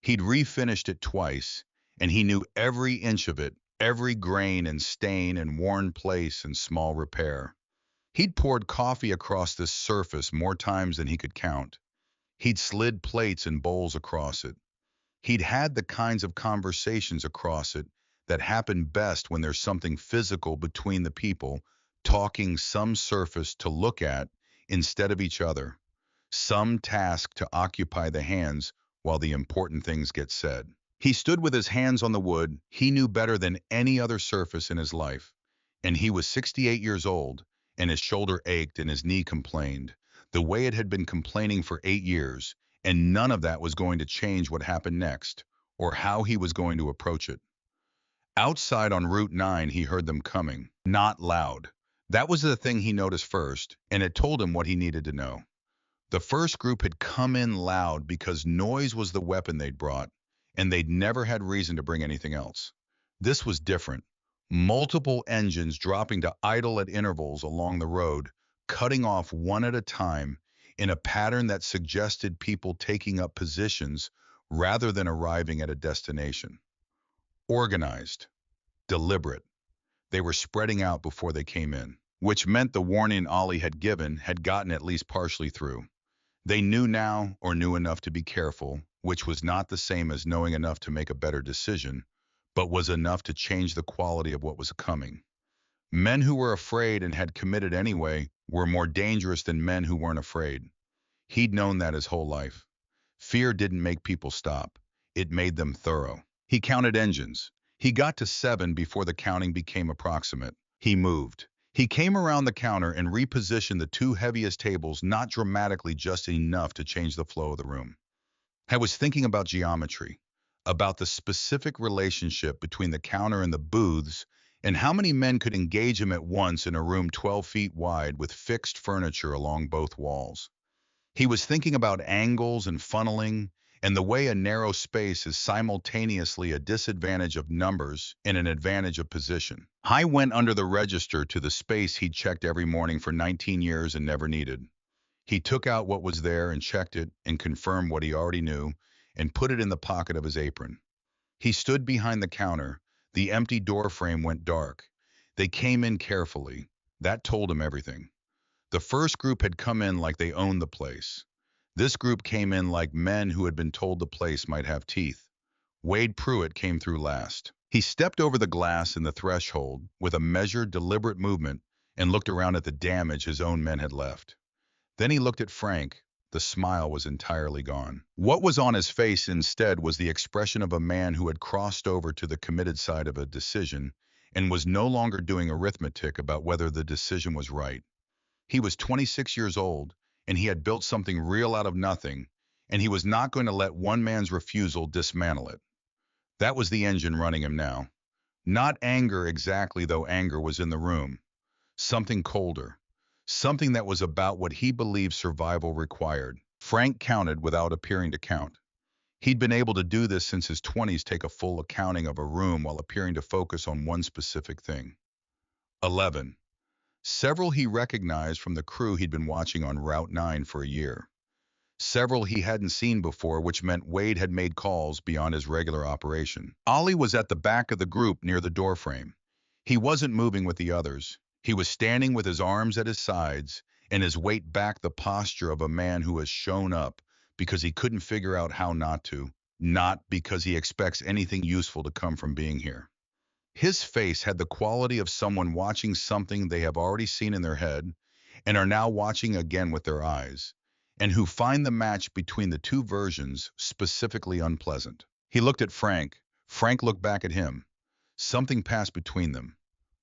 Speaker 1: He'd refinished it twice, and he knew every inch of it, every grain and stain and worn place and small repair. He'd poured coffee across this surface more times than he could count. He'd slid plates and bowls across it. He'd had the kinds of conversations across it that happen best when there's something physical between the people, talking some surface to look at instead of each other, some task to occupy the hands while the important things get said. He stood with his hands on the wood he knew better than any other surface in his life, and he was 68 years old, and his shoulder ached and his knee complained, the way it had been complaining for 8 years, and none of that was going to change what happened next, or how he was going to approach it. Outside on Route 9, he heard them coming, not loud. That was the thing he noticed first, and it told him what he needed to know. The first group had come in loud because noise was the weapon they'd brought, and they'd never had reason to bring anything else. This was different. Multiple engines dropping to idle at intervals along the road, cutting off one at a time in a pattern that suggested people taking up positions rather than arriving at a destination. Organized, deliberate. They were spreading out before they came in, which meant the warning Ollie had given had gotten at least partially through. They knew now, or knew enough to be careful, which was not the same as knowing enough to make a better decision, but was enough to change the quality of what was coming. Men who were afraid and had committed anyway were more dangerous than men who weren't afraid. He'd known that his whole life. Fear didn't make people stop. It made them thorough. He counted engines. He got to 7 before the counting became approximate. He moved. He came around the counter and repositioned the two heaviest tables, not dramatically, just enough to change the flow of the room. I was thinking about geometry, about the specific relationship between the counter and the booths, and how many men could engage him at once in a room 12 feet wide with fixed furniture along both walls. He was thinking about angles and funneling, and the way a narrow space is simultaneously a disadvantage of numbers and an advantage of position. I went under the register to the space he'd checked every morning for 19 years and never needed. He took out what was there and checked it and confirmed what he already knew and put it in the pocket of his apron. He stood behind the counter. The empty door frame went dark. They came in carefully. That told him everything. The first group had come in like they owned the place. This group came in like men who had been told the place might have teeth. Wade Pruitt came through last. He stepped over the glass in the threshold with a measured, deliberate movement and looked around at the damage his own men had left. Then he looked at Frank. The smile was entirely gone. What was on his face instead was the expression of a man who had crossed over to the committed side of a decision and was no longer doing arithmetic about whether the decision was right. He was 26 years old, and he had built something real out of nothing, and he was not going to let one man's refusal dismantle it. That was the engine running him now. Not anger exactly, though anger was in the room. Something colder. Something that was about what he believed survival required. Frank counted without appearing to count. He'd been able to do this since his 20s, take a full accounting of a room while appearing to focus on one specific thing. 11. Several he recognized from the crew he'd been watching on Route 9 for a year. Several he hadn't seen before, which meant Wade had made calls beyond his regular operation. Ollie was at the back of the group near the doorframe. He wasn't moving with the others. He was standing with his arms at his sides and his weight back, the posture of a man who has shown up because he couldn't figure out how not to, not because he expects anything useful to come from being here. His face had the quality of someone watching something they have already seen in their head and are now watching again with their eyes, and who find the match between the two versions specifically unpleasant. He looked at Frank. Frank looked back at him. Something passed between them.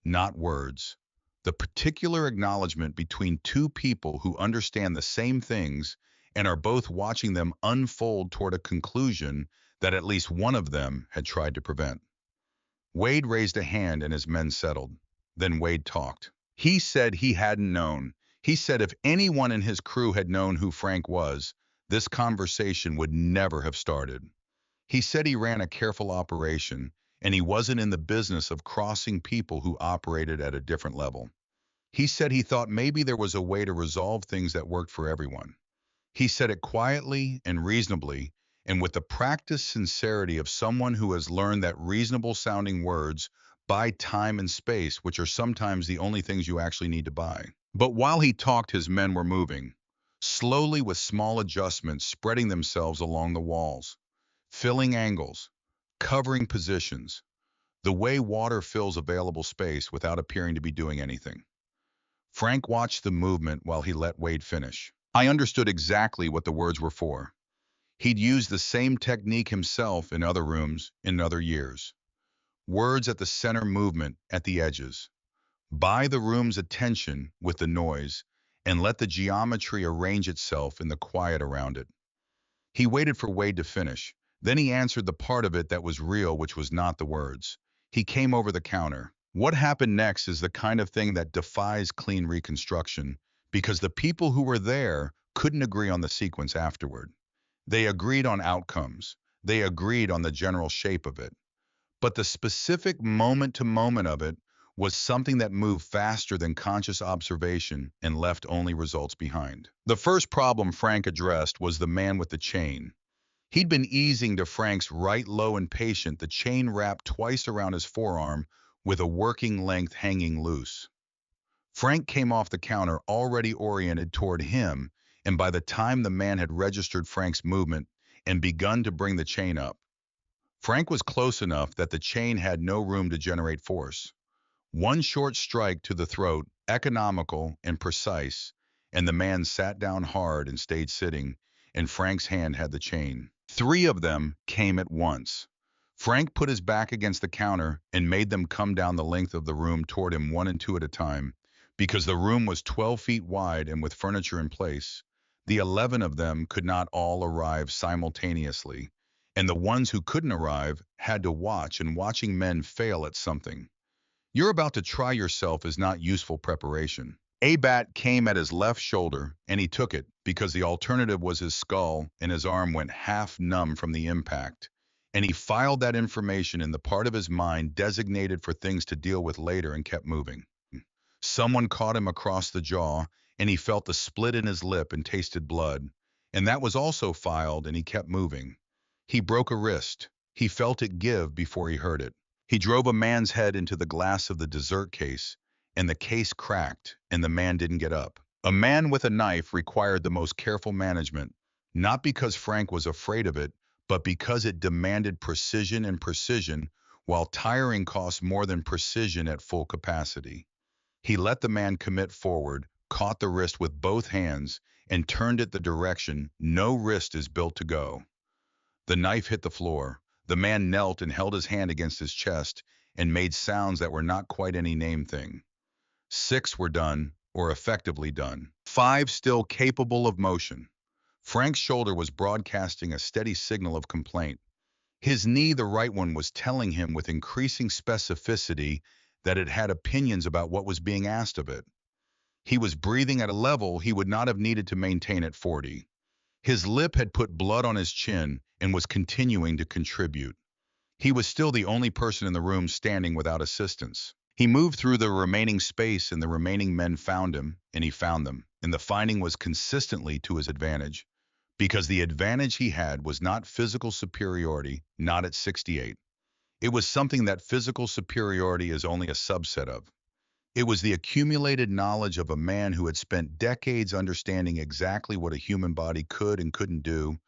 Speaker 1: Not words. The particular acknowledgement between two people who understand the same things and are both watching them unfold toward a conclusion that at least one of them had tried to prevent. Wade raised a hand and his men settled. Then Wade talked. He said he hadn't known. He said if anyone in his crew had known who Frank was, this conversation would never have started. He said he ran a careful operation, and he wasn't in the business of crossing people who operated at a different level. He said he thought maybe there was a way to resolve things that worked for everyone. He said it quietly and reasonably, and with the practiced sincerity of someone who has learned that reasonable-sounding words buy time and space, which are sometimes the only things you actually need to buy. But while he talked, his men were moving, slowly with small adjustments spreading themselves along the walls, filling angles, covering positions, the way water fills available space without appearing to be doing anything. Frank watched the movement while he let Wade finish. I understood exactly what the words were for. He'd used the same technique himself in other rooms in other years. Words at the center, movement at the edges. Buy the room's attention with the noise and let the geometry arrange itself in the quiet around it. He waited for Wade to finish. Then he answered the part of it that was real, which was not the words. He came over the counter. What happened next is the kind of thing that defies clean reconstruction, because the people who were there couldn't agree on the sequence afterward. They agreed on outcomes. They agreed on the general shape of it. But the specific moment-to-moment of it was something that moved faster than conscious observation and left only results behind. The first problem Frank addressed was the man with the chain. He'd been easing to Frank's right, low and patient, the chain wrapped twice around his forearm with a working length hanging loose. Frank came off the counter already oriented toward him, and by the time the man had registered Frank's movement and begun to bring the chain up, Frank was close enough that the chain had no room to generate force. One short strike to the throat, economical and precise, and the man sat down hard and stayed sitting, and Frank's hand had the chain. Three of them came at once. Frank put his back against the counter and made them come down the length of the room toward him, one and two at a time. Because the room was 12 feet wide and with furniture in place, the 11 of them could not all arrive simultaneously, and the ones who couldn't arrive had to watch, and watching men fail at something. You're about to try yourself is not useful preparation. A bat came at his left shoulder, and he took it because the alternative was his skull, and his arm went half numb from the impact. And he filed that information in the part of his mind designated for things to deal with later and kept moving. Someone caught him across the jaw, and he felt the split in his lip and tasted blood. And that was also filed, and he kept moving. He broke a wrist. He felt it give before he heard it. He drove a man's head into the glass of the dessert case, and the case cracked, and the man didn't get up. A man with a knife required the most careful management, not because Frank was afraid of it, but because it demanded precision, and precision, while tiring, costs more than precision at full capacity. He let the man commit forward, caught the wrist with both hands, and turned it the direction no wrist is built to go. The knife hit the floor. The man knelt and held his hand against his chest and made sounds that were not quite any name thing. 6 were done, or effectively done. 5 still capable of motion. Frank's shoulder was broadcasting a steady signal of complaint. His knee, the right one, was telling him with increasing specificity that it had opinions about what was being asked of it. He was breathing at a level he would not have needed to maintain at 40. His lip had put blood on his chin and was continuing to contribute. He was still the only person in the room standing without assistance. He moved through the remaining space, and the remaining men found him, and he found them, and the finding was consistently to his advantage, because the advantage he had was not physical superiority, not at 68. It was something that physical superiority is only a subset of. It was the accumulated knowledge of a man who had spent decades understanding exactly what a human body could and couldn't do,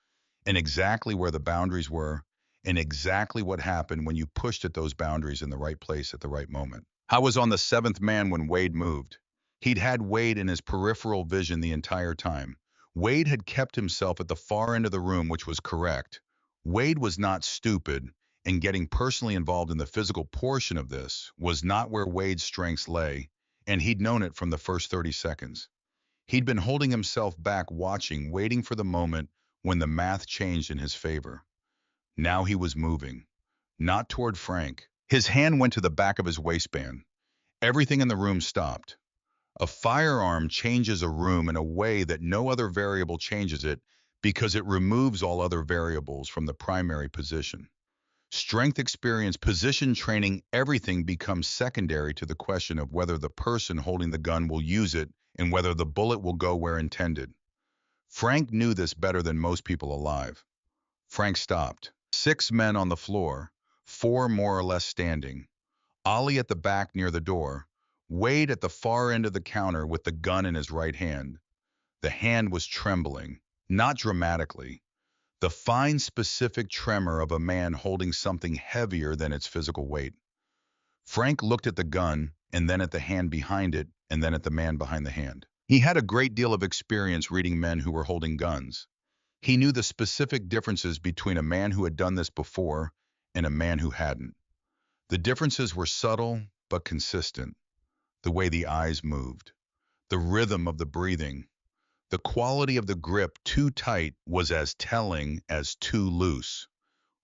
Speaker 1: and exactly where the boundaries were, and exactly what happened when you pushed at those boundaries in the right place at the right moment. I was on the 7th man when Wade moved. He'd had Wade in his peripheral vision the entire time. Wade had kept himself at the far end of the room, which was correct. Wade was not stupid, and getting personally involved in the physical portion of this was not where Wade's strengths lay, and he'd known it from the first 30 seconds. He'd been holding himself back, watching, waiting for the moment when the math changed in his favor. Now he was moving, not toward Frank. His hand went to the back of his waistband. Everything in the room stopped. A firearm changes a room in a way that no other variable changes it, because it removes all other variables from the primary position. Strength, experience, position training, everything becomes secondary to the question of whether the person holding the gun will use it and whether the bullet will go where intended. Frank knew this better than most people alive. Frank stopped. 6 men on the floor, 4 more or less standing. Ollie at the back near the door, Wade at the far end of the counter with the gun in his right hand. The hand was trembling, not dramatically. The fine, specific tremor of a man holding something heavier than its physical weight. Frank looked at the gun, and then at the hand behind it, and then at the man behind the hand. He had a great deal of experience reading men who were holding guns. He knew the specific differences between a man who had done this before and a man who hadn't. The differences were subtle but consistent. The way the eyes moved, the rhythm of the breathing, the quality of the grip too tight was as telling as too loose.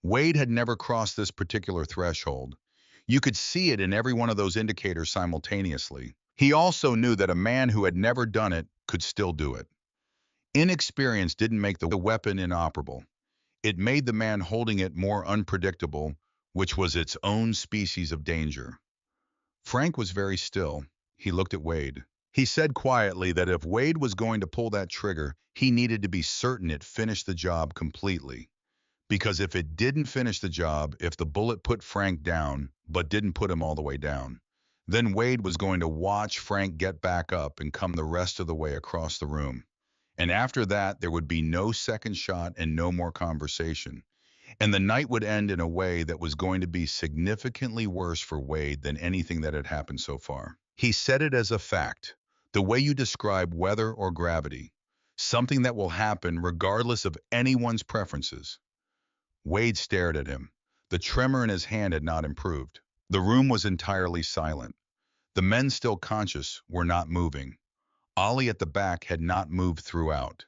Speaker 1: Wade had never crossed this particular threshold. You could see it in every one of those indicators simultaneously. He also knew that a man who had never done it could still do it. Inexperience didn't make the weapon inoperable. It made the man holding it more unpredictable, which was its own species of danger. Frank was very still. He looked at Wade. He said quietly that if Wade was going to pull that trigger, he needed to be certain it finished the job completely. Because if it didn't finish the job, if the bullet put Frank down, but didn't put him all the way down, then Wade was going to watch Frank get back up and come the rest of the way across the room. And after that, there would be no second shot and no more conversation. And the night would end in a way that was going to be significantly worse for Wade than anything that had happened so far. He said it as a fact, the way you describe weather or gravity, something that will happen regardless of anyone's preferences. Wade stared at him. The tremor in his hand had not improved. The room was entirely silent. The men, still conscious, were not moving. Ollie at the back had not moved throughout.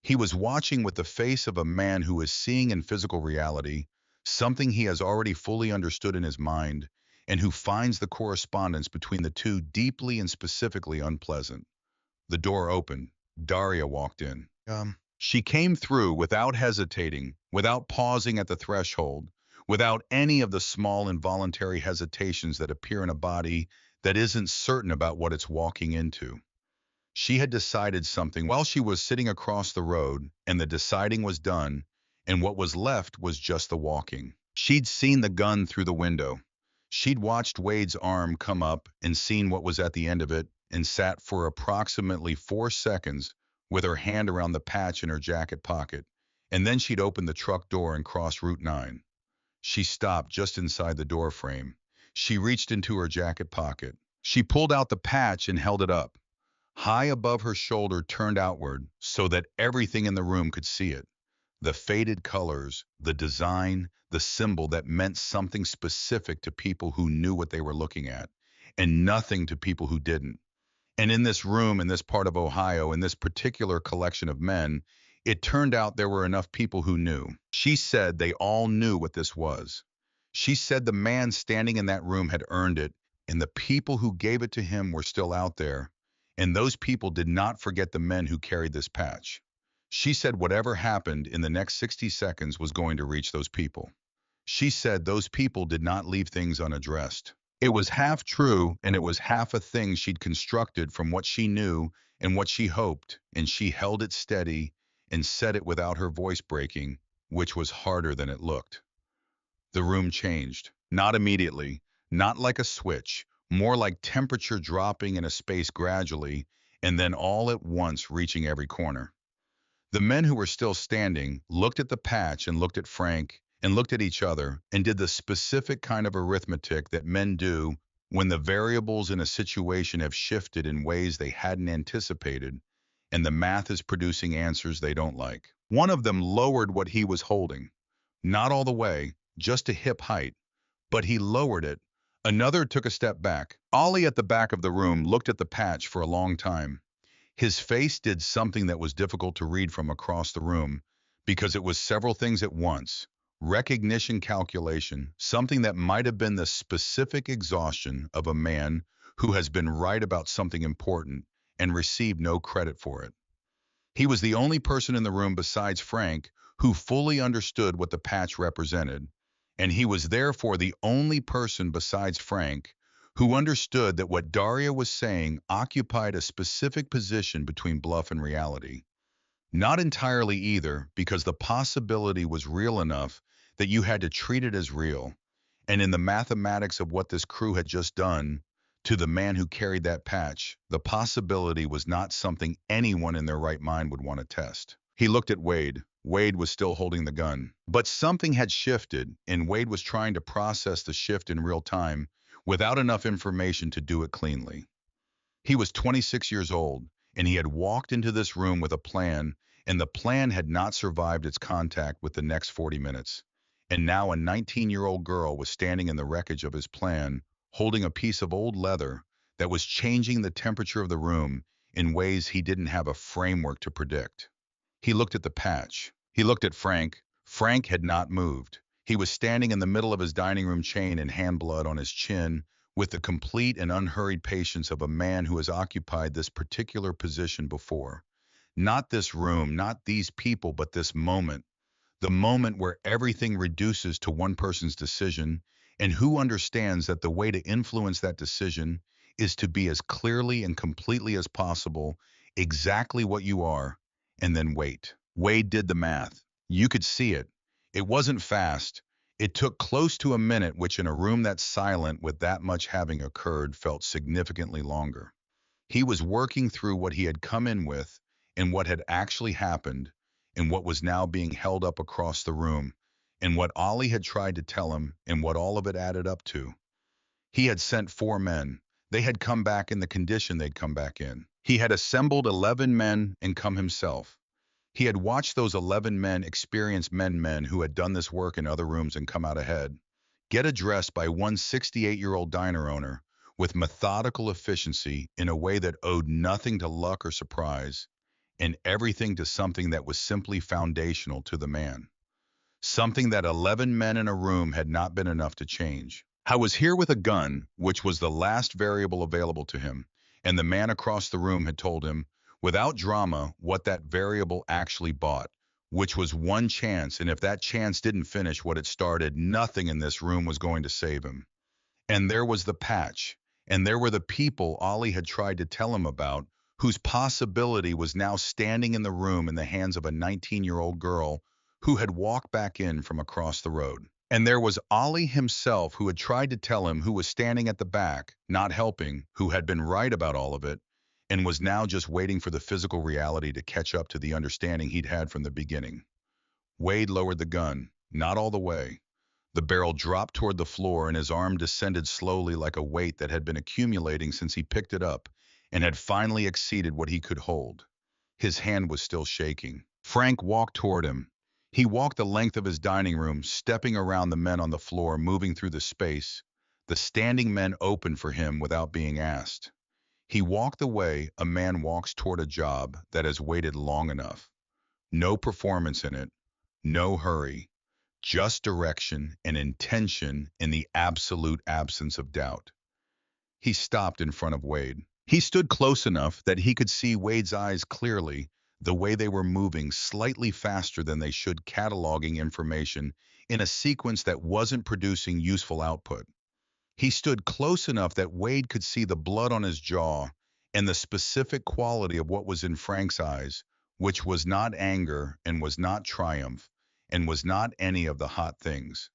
Speaker 1: He was watching with the face of a man who is seeing in physical reality something he has already fully understood in his mind, and who finds the correspondence between the two deeply and specifically unpleasant. The door opened. Daria walked in. She came through without hesitating, without pausing at the threshold, without any of the small involuntary hesitations that appear in a body that isn't certain about what it's walking into. She had decided something while she was sitting across the road, and the deciding was done, and what was left was just the walking. She'd seen the gun through the window. She'd watched Wade's arm come up and seen what was at the end of it, and sat for approximately 4 seconds with her hand around the patch in her jacket pocket, and then she'd opened the truck door and crossed Route 9. She stopped just inside the door frame. She reached into her jacket pocket. She pulled out the patch and held it up, high above her shoulder, turned outward so that everything in the room could see it. The faded colors, the design, the symbol that meant something specific to people who knew what they were looking at, and nothing to people who didn't. And in this room, in this part of Ohio, in this particular collection of men, it turned out there were enough people who knew. She said they all knew what this was. She said the man standing in that room had earned it, and the people who gave it to him were still out there. And those people did not forget the men who carried this patch. She said whatever happened in the next 60 seconds was going to reach those people. She said those people did not leave things unaddressed. It was half true, and it was half a thing she'd constructed from what she knew and what she hoped, and she held it steady and said it without her voice breaking, which was harder than it looked. The room changed, not immediately, not like a switch, more like temperature dropping in a space gradually, and then all at once reaching every corner. The men who were still standing looked at the patch and looked at Frank and looked at each other and did the specific kind of arithmetic that men do when the variables in a situation have shifted in ways they hadn't anticipated, and the math is producing answers they don't like. One of them lowered what he was holding. Not all the way, just to hip height, but he lowered it. Another took a step back. Ollie at the back of the room looked at the patch for a long time. His face did something that was difficult to read from across the room, because it was several things at once. Recognition, calculation, something that might have been the specific exhaustion of a man who has been right about something important and received no credit for it. He was the only person in the room besides Frank who fully understood what the patch represented, and he was therefore the only person besides Frank who understood that what Daria was saying occupied a specific position between bluff and reality. Not entirely either, because the possibility was real enough that you had to treat it as real. And in the mathematics of what this crew had just done, To the man who carried that patch, the possibility was not something anyone in their right mind would want to test. He looked at Wade. Wade was still holding the gun. But something had shifted, and Wade was trying to process the shift in real time without enough information to do it cleanly. He was 26 years old, and he had walked into this room with a plan, and the plan had not survived its contact with the next 40 minutes. And now a 19-year-old girl was standing in the wreckage of his plan, holding a piece of old leather that was changing the temperature of the room in ways he didn't have a framework to predict. He looked at the patch. He looked at Frank. Frank had not moved. He was standing in the middle of his dining room chain and hand blood on his chin, with the complete and unhurried patience of a man who has occupied this particular position before. Not this room, not these people, but this moment. The moment where everything reduces to one person's decision, and who understands that the way to influence that decision is to be as clearly and completely as possible exactly what you are, and then wait. Wade did the math. You could see it. It wasn't fast. It took close to a minute, which in a room that's silent with that much having occurred felt significantly longer. He was working through what he had come in with and what had actually happened and what was now being held up across the room and what Ollie had tried to tell him and what all of it added up to. He had sent 4 men. They had come back in the condition they'd come back in. He had assembled 11 men and come himself. He had watched those 11 men, experienced men who had done this work in other rooms and come out ahead, get addressed by one 68-year-old diner owner with methodical efficiency in a way that owed nothing to luck or surprise and everything to something that was simply foundational to the man. Something that 11 men in a room had not been enough to change. I was here with a gun, which was the last variable available to him, and the man across the room had told him, without drama, what that variable actually bought, which was one chance, and if that chance didn't finish what it started, nothing in this room was going to save him. And there was the patch, and there were the people Ollie had tried to tell him about, whose possibility was now standing in the room in the hands of a 19-year-old girl who had walked back in from across the road. And there was Ollie himself, who had tried to tell him, who was standing at the back, not helping, who had been right about all of it, and was now just waiting for the physical reality to catch up to the understanding he'd had from the beginning. Wade lowered the gun, not all the way. The barrel dropped toward the floor and his arm descended slowly like a weight that had been accumulating since he picked it up and had finally exceeded what he could hold. His hand was still shaking. Frank walked toward him. He walked the length of his dining room, stepping around the men on the floor, moving through the space. The standing men opened for him without being asked. He walked the way a man walks toward a job that has waited long enough. No performance in it, no hurry, just direction and intention in the absolute absence of doubt. He stopped in front of Wade. He stood close enough that he could see Wade's eyes clearly, the way they were moving slightly faster than they should, cataloging information in a sequence that wasn't producing useful output. He stood close enough that Wade could see the blood on his jaw and the specific quality of what was in Frank's eyes, which was not anger and was not triumph and was not any of the hot things.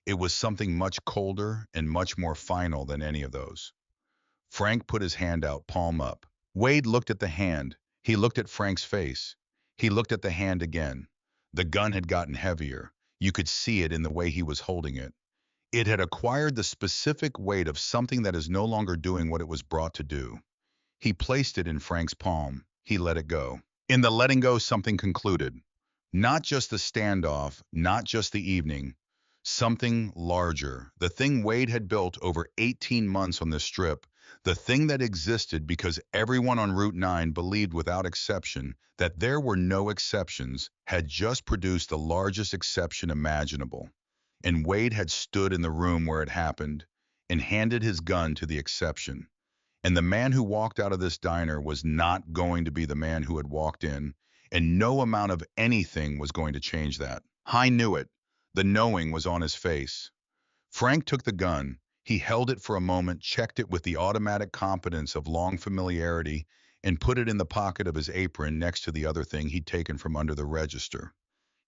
Speaker 1: It was something much colder and much more final than any of those. Frank put his hand out, palm up. Wade looked at the hand. He looked at Frank's face. He looked at the hand again. The gun had gotten heavier. You could see it in the way he was holding it. It had acquired the specific weight of something that is no longer doing what it was brought to do. He placed it in Frank's palm. He let it go. In the letting go, something concluded. Not just the standoff, not just the evening. Something larger. The thing Wade had built over 18 months on this strip. The thing that existed because everyone on Route 9 believed without exception that there were no exceptions, had just produced the largest exception imaginable. And Wade had stood in the room where it happened and handed his gun to the exception. And the man who walked out of this diner was not going to be the man who had walked in, and no amount of anything was going to change that. I knew it. The knowing was on his face. Frank took the gun. He held it for a moment, checked it with the automatic competence of long familiarity, and put it in the pocket of his apron next to the other thing he'd taken from under the register.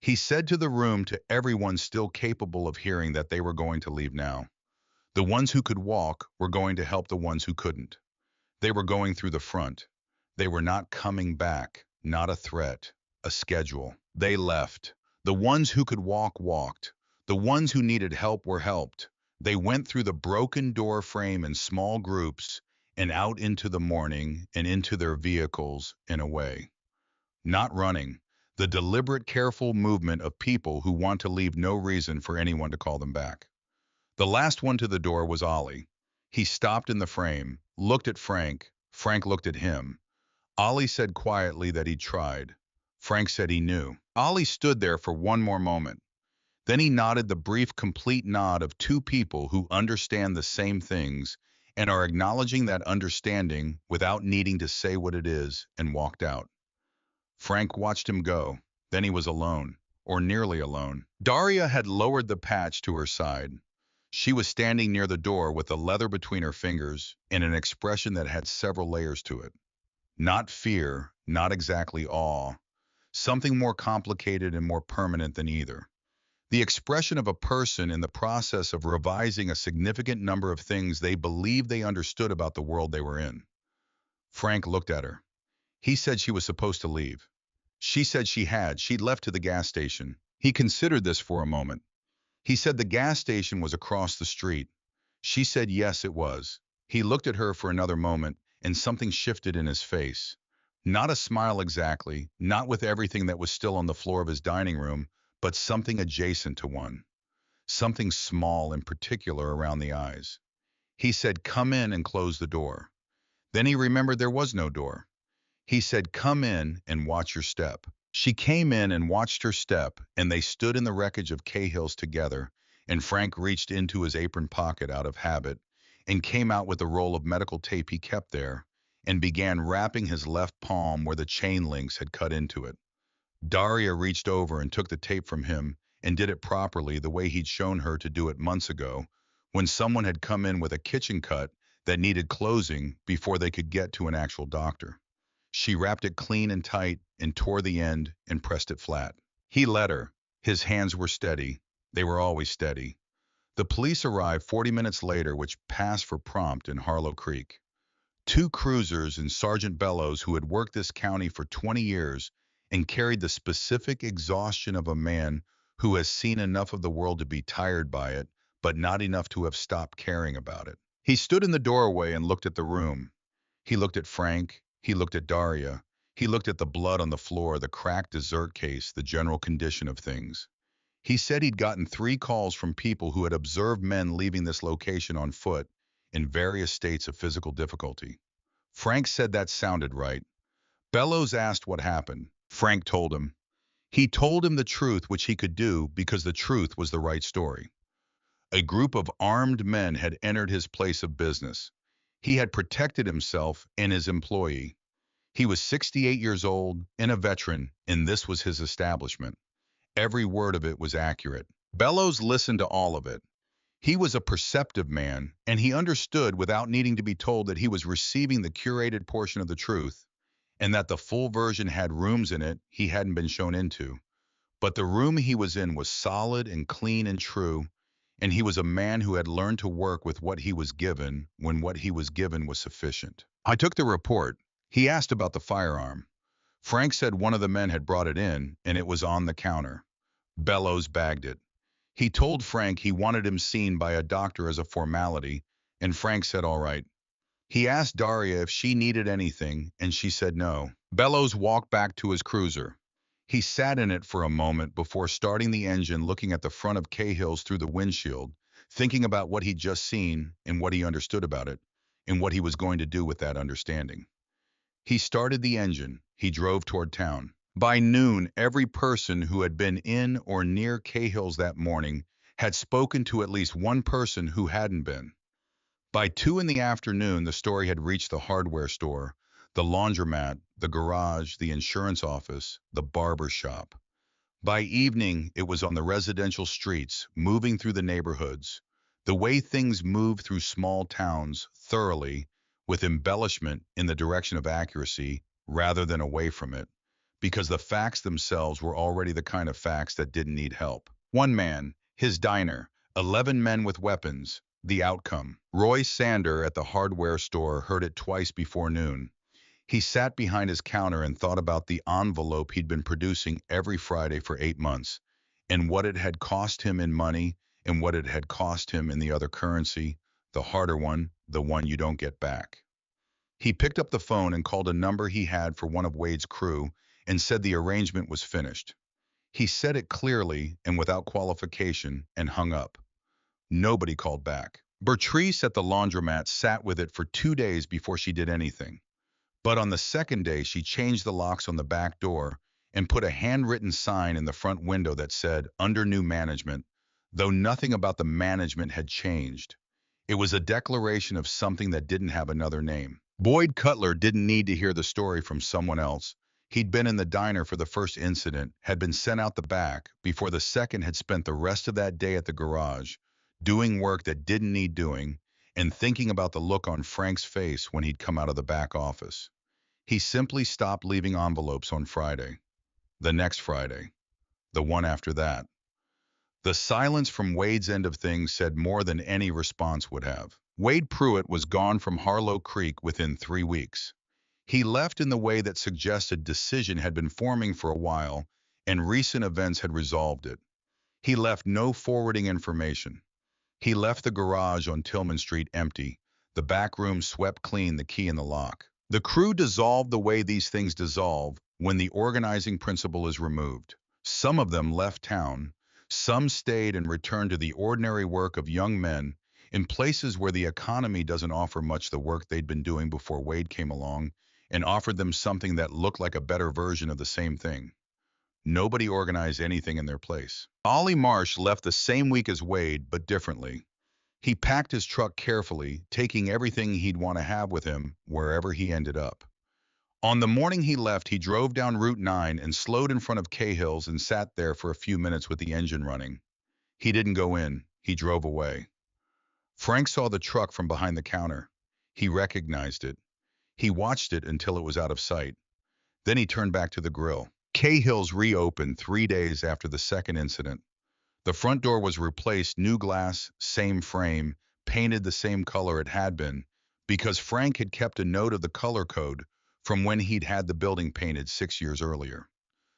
Speaker 1: He said to the room, to everyone still capable of hearing, that they were going to leave now. The ones who could walk were going to help the ones who couldn't. They were going through the front. They were not coming back, not a threat, a schedule. They left. The ones who could walk walked. The ones who needed help were helped. They went through the broken door frame in small groups and out into the morning and into their vehicles and away. Not running. The deliberate, careful movement of people who want to leave no reason for anyone to call them back. The last one to the door was Ollie. He stopped in the frame, looked at Frank. Frank looked at him. Ollie said quietly that he'd tried. Frank said he knew. Ollie stood there for one more moment. Then he nodded the brief, complete nod of two people who understand the same things and are acknowledging that understanding without needing to say what it is, and walked out. Frank watched him go. Then he was alone, or nearly alone. Daria had lowered the patch to her side. She was standing near the door with the leather between her fingers and an expression that had several layers to it. Not fear, not exactly awe, something more complicated and more permanent than either. The expression of a person in the process of revising a significant number of things they believed they understood about the world they were in. Frank looked at her. He said she was supposed to leave. She said she'd left to the gas station. He considered this for a moment. He said the gas station was across the street. She said yes, it was. He looked at her for another moment, and something shifted in his face. Not a smile exactly, not with everything that was still on the floor of his dining room, but something adjacent to one. Something small in particular around the eyes. He said, "Come in," and closed the door. Then he remembered there was no door. He said, "Come in and watch your step." She came in and watched her step, and they stood in the wreckage of Cahill's together, and Frank reached into his apron pocket out of habit and came out with a roll of medical tape he kept there and began wrapping his left palm where the chain links had cut into it. Daria reached over and took the tape from him and did it properly the way he'd shown her to do it months ago when someone had come in with a kitchen cut that needed closing before they could get to an actual doctor. She wrapped it clean and tight and tore the end and pressed it flat. He let her. His hands were steady. They were always steady. The police arrived 40 minutes later, which passed for prompt in Harlow Creek. Two cruisers and Sergeant Bellows, who had worked this county for 20 years and carried the specific exhaustion of a man who has seen enough of the world to be tired by it, but not enough to have stopped caring about it. He stood in the doorway and looked at the room. He looked at Frank. He looked at Daria. He looked at the blood on the floor, the cracked dessert case, the general condition of things. He said he'd gotten 3 calls from people who had observed men leaving this location on foot in various states of physical difficulty. Frank said that sounded right. Bellows asked what happened. Frank told him. He told him the truth, which he could do because the truth was the right story. A group of armed men had entered his place of business. He had protected himself and his employee. He was 68 years old and a veteran, and this was his establishment. Every word of it was accurate. Bellows listened to all of it. He was a perceptive man, and he understood without needing to be told that he was receiving the curated portion of the truth, and that the full version had rooms in it he hadn't been shown into. But the room he was in was solid and clean and true, and he was a man who had learned to work with what he was given when what he was given was sufficient. I took the report. He asked about the firearm. Frank said one of the men had brought it in, and it was on the counter. Bellows bagged it. He told Frank he wanted him seen by a doctor as a formality, and Frank said all right. He asked Daria if she needed anything, and she said no. Bellows walked back to his cruiser. He sat in it for a moment before starting the engine, looking at the front of Cahill's through the windshield, thinking about what he'd just seen and what he understood about it, and what he was going to do with that understanding. He started the engine. He drove toward town. By noon, every person who had been in or near Cahill's that morning had spoken to at least one person who hadn't been. By 2 in the afternoon, the story had reached the hardware store, the laundromat, the garage, the insurance office, the barber shop. By evening, it was on the residential streets, moving through the neighborhoods, the way things move through small towns, thoroughly, with embellishment in the direction of accuracy rather than away from it, because the facts themselves were already the kind of facts that didn't need help. One man, his diner, 11 men with weapons, The outcome. Roy Sander at the hardware store heard it twice before noon. He sat behind his counter and thought about the envelope he'd been producing every Friday for 8 months, and what it had cost him in money and what it had cost him in the other currency, the harder one, the one you don't get back. He picked up the phone and called a number he had for one of Wade's crew and said the arrangement was finished. He said it clearly and without qualification and hung up. Nobody called back. Bertrice at the laundromat sat with it for 2 days before she did anything. But on the second day, she changed the locks on the back door and put a handwritten sign in the front window that said, "Under new management," though nothing about the management had changed. It was a declaration of something that didn't have another name. Boyd Cutler didn't need to hear the story from someone else. He'd been in the diner for the first incident, had been sent out the back, before the second had spent the rest of that day at the garage, doing work that didn't need doing, and thinking about the look on Frank's face when he'd come out of the back office. He simply stopped leaving envelopes on Friday, the next Friday, the one after that. The silence from Wade's end of things said more than any response would have. Wade Pruitt was gone from Harlow Creek within 3 weeks. He left in the way that suggested decision had been forming for a while, and recent events had resolved it. He left no forwarding information. He left the garage on Tillman Street empty, the back room swept clean, the key in the lock. The crew dissolved the way these things dissolve when the organizing principle is removed. Some of them left town, some stayed and returned to the ordinary work of young men in places where the economy doesn't offer much the work they'd been doing before Wade came along and offered them something that looked like a better version of the same thing. Nobody organized anything in their place. Ollie Marsh left the same week as Wade, but differently. He packed his truck carefully, taking everything he'd want to have with him wherever he ended up. On the morning he left, he drove down Route 9 and slowed in front of Cahill's and sat there for a few minutes with the engine running. He didn't go in. He drove away. Frank saw the truck from behind the counter. He recognized it. He watched it until it was out of sight. Then he turned back to the grill. Cahill's reopened 3 days after the second incident. The front door was replaced, new glass, same frame, painted the same color it had been, because Frank had kept a note of the color code from when he'd had the building painted 6 years earlier.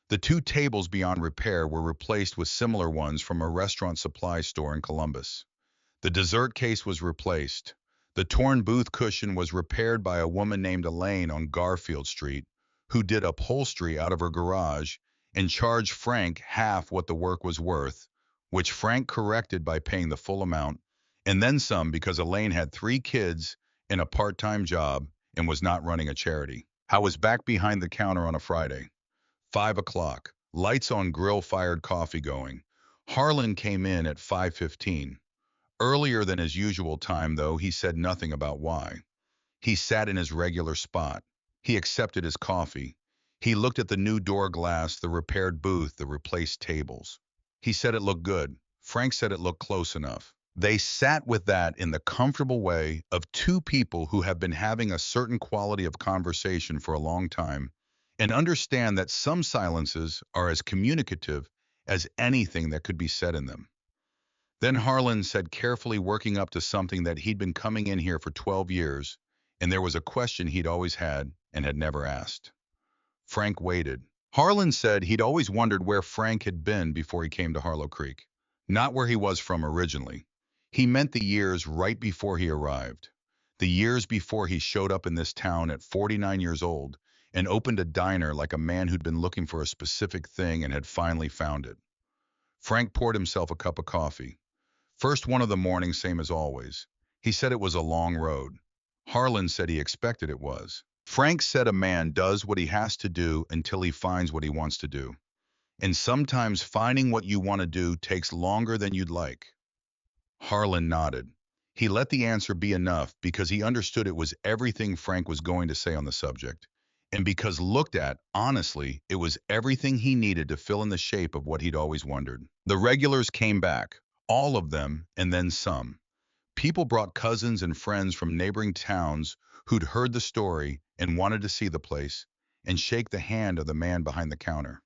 Speaker 1: The two tables beyond repair were replaced with similar ones from a restaurant supply store in Columbus. The dessert case was replaced. The torn booth cushion was repaired by a woman named Elaine on Garfield Street, who did upholstery out of her garage and charged Frank half what the work was worth, which Frank corrected by paying the full amount, and then some because Elaine had 3 kids and a part-time job and was not running a charity. I was back behind the counter on a Friday. 5 o'clock, lights on, grill-fired coffee going. Harlan came in at 5:15. Earlier than his usual time, though, he said nothing about why. He sat in his regular spot. He accepted his coffee. He looked at the new door glass, the repaired booth, the replaced tables. He said it looked good. Frank said it looked close enough. They sat with that in the comfortable way of two people who have been having a certain quality of conversation for a long time and understand that some silences are as communicative as anything that could be said in them. Then Harlan said, carefully working up to something, that he'd been coming in here for 12 years, and there was a question he'd always had and had never asked. Frank waited. Harlan said he'd always wondered where Frank had been before he came to Harlow Creek, not where he was from originally. He meant the years right before he arrived, the years before he showed up in this town at 49 years old and opened a diner like a man who'd been looking for a specific thing and had finally found it. Frank poured himself a cup of coffee. First one of the morning, same as always. He said it was a long road. Harlan said he expected it was. Frank said a man does what he has to do until he finds what he wants to do. And sometimes finding what you want to do takes longer than you'd like. Harlan nodded. He let the answer be enough because he understood it was everything Frank was going to say on the subject. And because looked at, honestly, it was everything he needed to fill in the shape of what he'd always wondered. The regulars came back, all of them, and then some. People brought cousins and friends from neighboring towns who'd heard the story and wanted to see the place and shake the hand of the man behind the counter.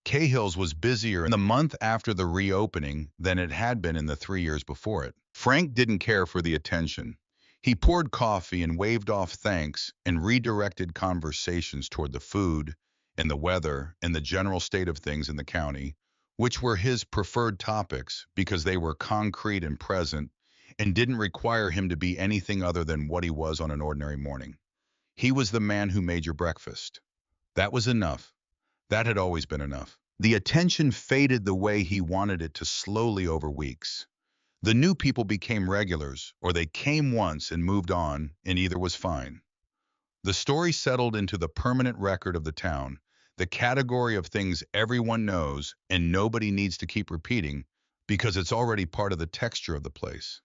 Speaker 1: Cahill's was busier in the month after the reopening than it had been in the 3 years before it. Frank didn't care for the attention. He poured coffee and waved off thanks and redirected conversations toward the food and the weather and the general state of things in the county, which were his preferred topics because they were concrete and present and didn't require him to be anything other than what he was on an ordinary morning. He was the man who made your breakfast. That was enough. That had always been enough. The attention faded the way he wanted it to slowly over weeks. The new people became regulars, or they came once and moved on, and either was fine. The story settled into the permanent record of the town, the category of things everyone knows and nobody needs to keep repeating because it's already part of the texture of the place.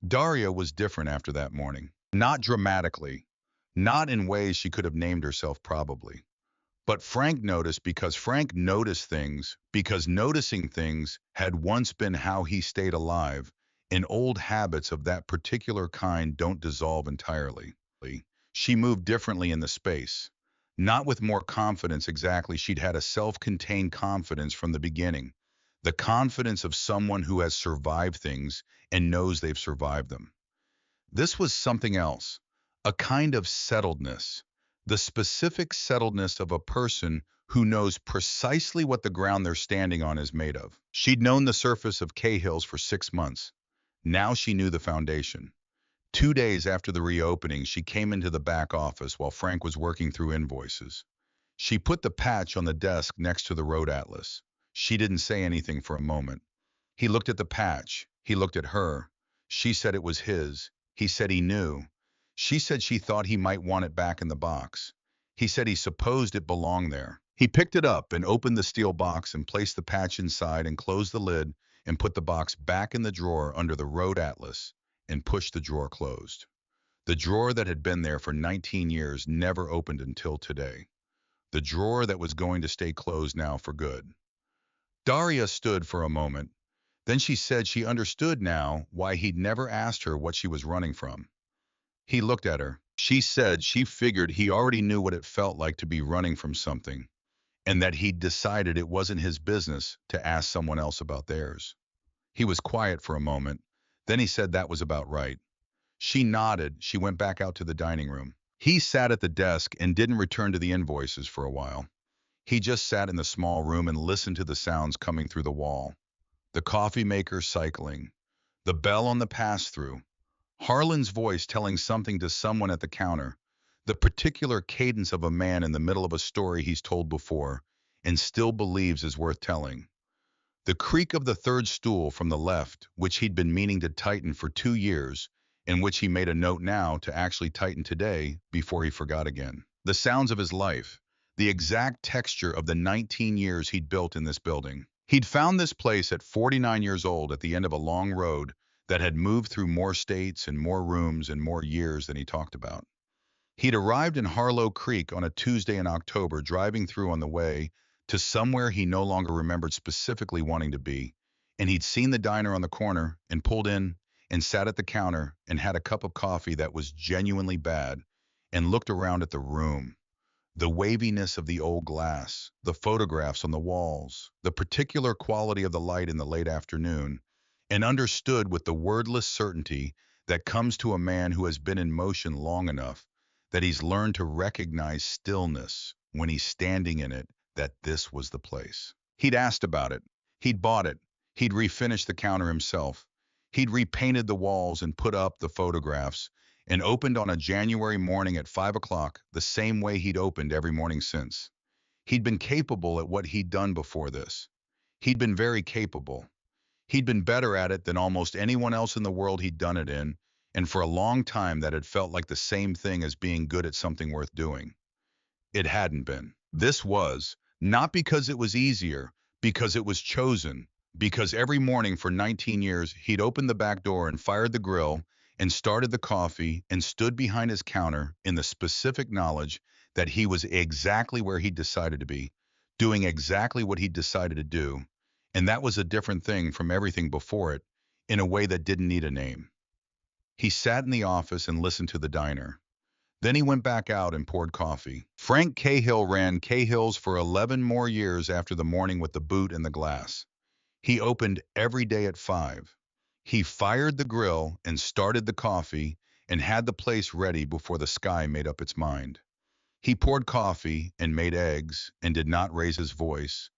Speaker 1: Daria was different after that morning. Not dramatically, not in ways she could have named herself probably. But Frank noticed because Frank noticed things, because noticing things had once been how he stayed alive, and old habits of that particular kind don't dissolve entirely. She moved differently in the space. Not with more confidence exactly, she'd had a self-contained confidence from the beginning. The confidence of someone who has survived things and knows they've survived them. This was something else, a kind of settledness, the specific settledness of a person who knows precisely what the ground they're standing on is made of. She'd known the surface of Cahill's for 6 months. Now she knew the foundation. 2 days after the reopening, she came into the back office while Frank was working through invoices. She put the patch on the desk next to the road atlas. She didn't say anything for a moment. He looked at the patch. He looked at her. She said it was his. He said he knew. She said she thought he might want it back in the box. He said he supposed it belonged there. He picked it up and opened the steel box and placed the patch inside and closed the lid and put the box back in the drawer under the road atlas and pushed the drawer closed. The drawer that had been there for 19 years never opened until today. The drawer that was going to stay closed now for good. Daria stood for a moment. Then she said she understood now why he'd never asked her what she was running from. He looked at her. She said she figured he already knew what it felt like to be running from something, and that he'd decided it wasn't his business to ask someone else about theirs. He was quiet for a moment. Then he said that was about right. She nodded. She went back out to the dining room. He sat at the desk and didn't return to the invoices for a while. He just sat in the small room and listened to the sounds coming through the wall. The coffee maker cycling, the bell on the pass-through, Harlan's voice telling something to someone at the counter, the particular cadence of a man in the middle of a story he's told before and still believes is worth telling. The creak of the third stool from the left, which he'd been meaning to tighten for 2 years, and which he made a note now to actually tighten today before he forgot again. The sounds of his life, the exact texture of the 19 years he'd built in this building. He'd found this place at 49 years old at the end of a long road that had moved through more states and more rooms and more years than he talked about. He'd arrived in Harlow Creek on a Tuesday in October, driving through on the way to somewhere he no longer remembered specifically wanting to be, and he'd seen the diner on the corner and pulled in and sat at the counter and had a cup of coffee that was genuinely bad and looked around at the room. The waviness of the old glass, the photographs on the walls, the particular quality of the light in the late afternoon, and understood with the wordless certainty that comes to a man who has been in motion long enough that he's learned to recognize stillness when he's standing in it, that this was the place. He'd asked about it. He'd bought it. He'd refinished the counter himself. He'd repainted the walls and put up the photographs and opened on a January morning at 5 o'clock the same way he'd opened every morning since. He'd been capable at what he'd done before this. He'd been very capable. He'd been better at it than almost anyone else in the world he'd done it in, and for a long time that had felt like the same thing as being good at something worth doing. It hadn't been. This was, not because it was easier, because it was chosen, because every morning for 19 years he'd opened the back door and fired the grill and started the coffee and stood behind his counter in the specific knowledge that he was exactly where he'd decided to be, doing exactly what he'd decided to do, and that was a different thing from everything before it, in a way that didn't need a name. He sat in the office and listened to the diner. Then he went back out and poured coffee. Frank Cahill ran Cahill's for 11 more years after the morning with the boot and the glass. He opened every day at 5. He fired the grill and started the coffee and had the place ready before the sky made up its mind. He poured coffee and made eggs and did not raise his voice,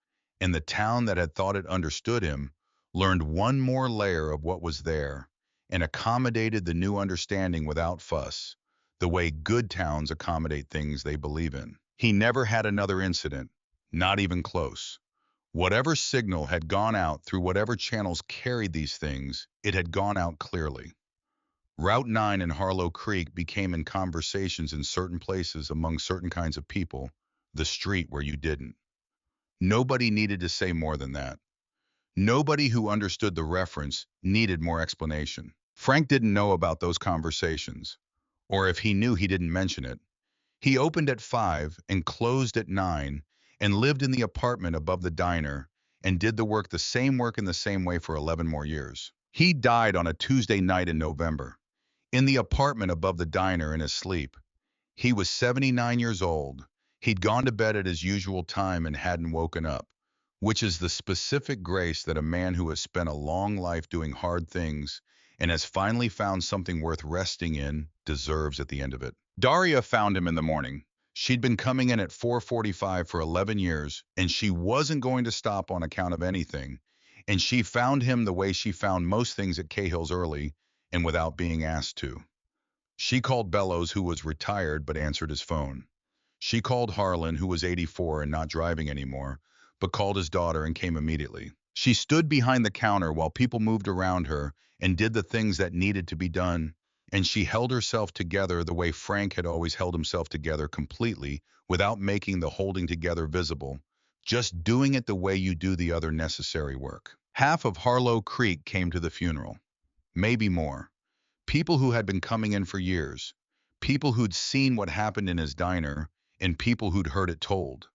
Speaker 1: and the town that had thought it understood him learned one more layer of what was there and accommodated the new understanding without fuss, the way good towns accommodate things they believe in. He never had another incident, not even close. Whatever signal had gone out through whatever channels carried these things, it had gone out clearly. Route 9 and Harlow Creek became in conversations in certain places among certain kinds of people, the street where you didn't. Nobody needed to say more than that. Nobody who understood the reference needed more explanation. Frank didn't know about those conversations, or if he knew, he didn't mention it. He opened at 5 and closed at 9 and lived in the apartment above the diner and did the work in the same way for 11 more years. He died on a Tuesday night in November, in the apartment above the diner in his sleep. He was 79 years old. He'd gone to bed at his usual time and hadn't woken up, which is the specific grace that a man who has spent a long life doing hard things and has finally found something worth resting in deserves at the end of it. Daria found him in the morning. She'd been coming in at 4:45 for 11 years, and she wasn't going to stop on account of anything. And she found him the way she found most things at Cahill's, early and without being asked to. She called Bellows, who was retired but answered his phone. She called Harlan, who was 84 and not driving anymore, but called his daughter and came immediately. She stood behind the counter while people moved around her and did the things that needed to be done, and she held herself together the way Frank had always held himself together, completely, without making the holding together visible, just doing it the way you do the other necessary work. Half of Harlow Creek came to the funeral, maybe more. People who had been coming in for years, people who'd seen what happened in his diner, and people who'd heard it told.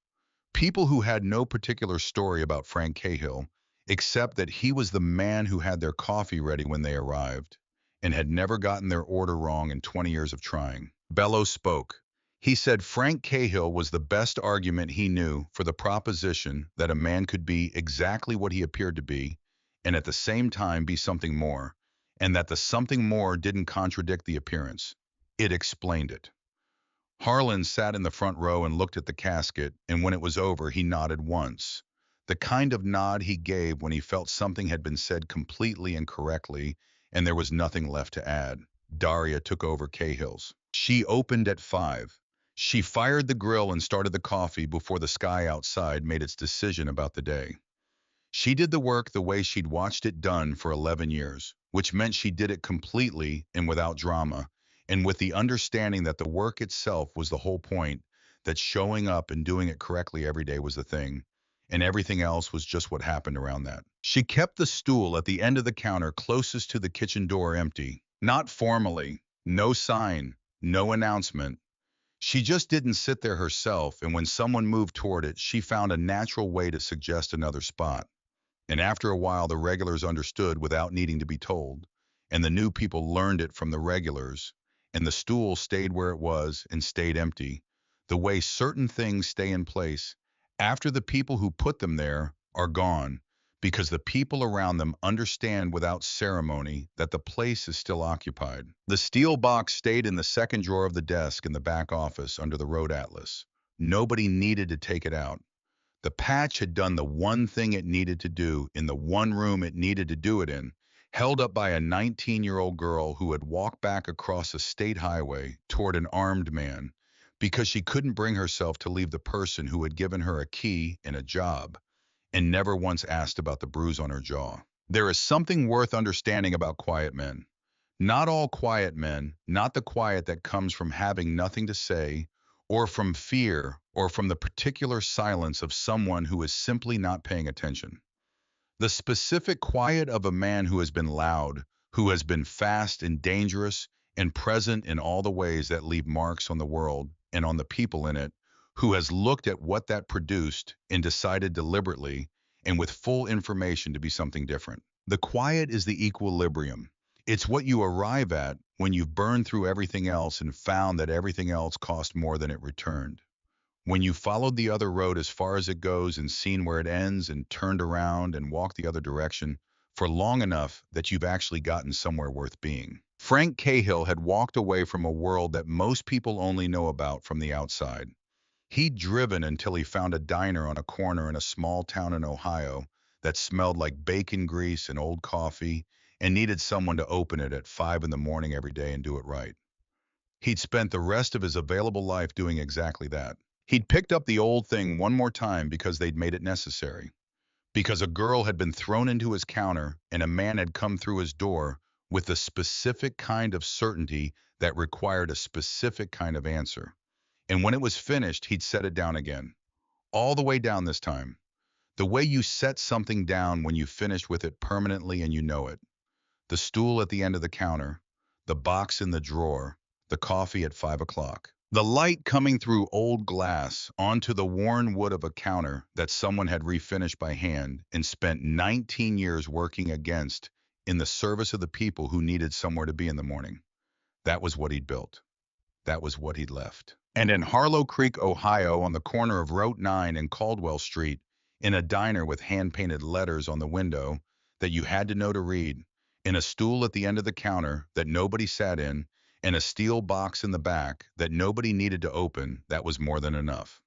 Speaker 1: People who had no particular story about Frank Cahill, except that he was the man who had their coffee ready when they arrived, and had never gotten their order wrong in 20 years of trying. Bellows spoke. He said Frank Cahill was the best argument he knew for the proposition that a man could be exactly what he appeared to be, and at the same time be something more, and that the something more didn't contradict the appearance. It explained it. Harlan sat in the front row and looked at the casket, and when it was over, he nodded once. The kind of nod he gave when he felt something had been said completely and correctly, and there was nothing left to add. Daria took over Cahill's. She opened at 5. She fired the grill and started the coffee before the sky outside made its decision about the day. She did the work the way she'd watched it done for 11 years, which meant she did it completely and without drama, and with the understanding that the work itself was the whole point, that showing up and doing it correctly every day was the thing, and everything else was just what happened around that. She kept the stool at the end of the counter closest to the kitchen door empty, not formally, no sign, no announcement. She just didn't sit there herself, and when someone moved toward it, she found a natural way to suggest another spot. And after a while, the regulars understood without needing to be told, and the new people learned it from the regulars, and the stool stayed where it was and stayed empty, the way certain things stay in place after the people who put them there are gone, because the people around them understand without ceremony that the place is still occupied. The steel box stayed in the second drawer of the desk in the back office under the road atlas. Nobody needed to take it out. The patch had done the one thing it needed to do in the one room it needed to do it in, held up by a 19-year-old girl who had walked back across a state highway toward an armed man because she couldn't bring herself to leave the person who had given her a key and a job, and never once asked about the bruise on her jaw. There is something worth understanding about quiet men. Not all quiet men, not the quiet that comes from having nothing to say, or from fear, or from the particular silence of someone who is simply not paying attention. The specific quiet of a man who has been loud, who has been fast and dangerous and present in all the ways that leave marks on the world and on the people in it, who has looked at what that produced and decided deliberately and with full information to be something different. The quiet is the equilibrium. It's what you arrive at when you've burned through everything else and found that everything else cost more than it returned. When you followed the other road as far as it goes and seen where it ends and turned around and walked the other direction for long enough that you've actually gotten somewhere worth being. Frank Cahill had walked away from a world that most people only know about from the outside. He'd driven until he found a diner on a corner in a small town in Ohio that smelled like bacon grease and old coffee and needed someone to open it at 5 in the morning every day and do it right. He'd spent the rest of his available life doing exactly that. He'd picked up the old thing one more time because they'd made it necessary. Because a girl had been thrown into his counter and a man had come through his door with a specific kind of certainty that required a specific kind of answer. And when it was finished, he'd set it down again. All the way down this time. The way you set something down when you finished with it permanently and you know it. The stool at the end of the counter, the box in the drawer, the coffee at 5 o'clock. The light coming through old glass onto the worn wood of a counter that someone had refinished by hand and spent 19 years working against in the service of the people who needed somewhere to be in the morning. That was what he'd built. That was what he'd left. And in Harlow Creek, Ohio, on the corner of Route 9 and Caldwell Street, in a diner with hand-painted letters on the window that you had to know to read, in a stool at the end of the counter that nobody sat in, and a steel box in the back that nobody needed to open, that was more than enough.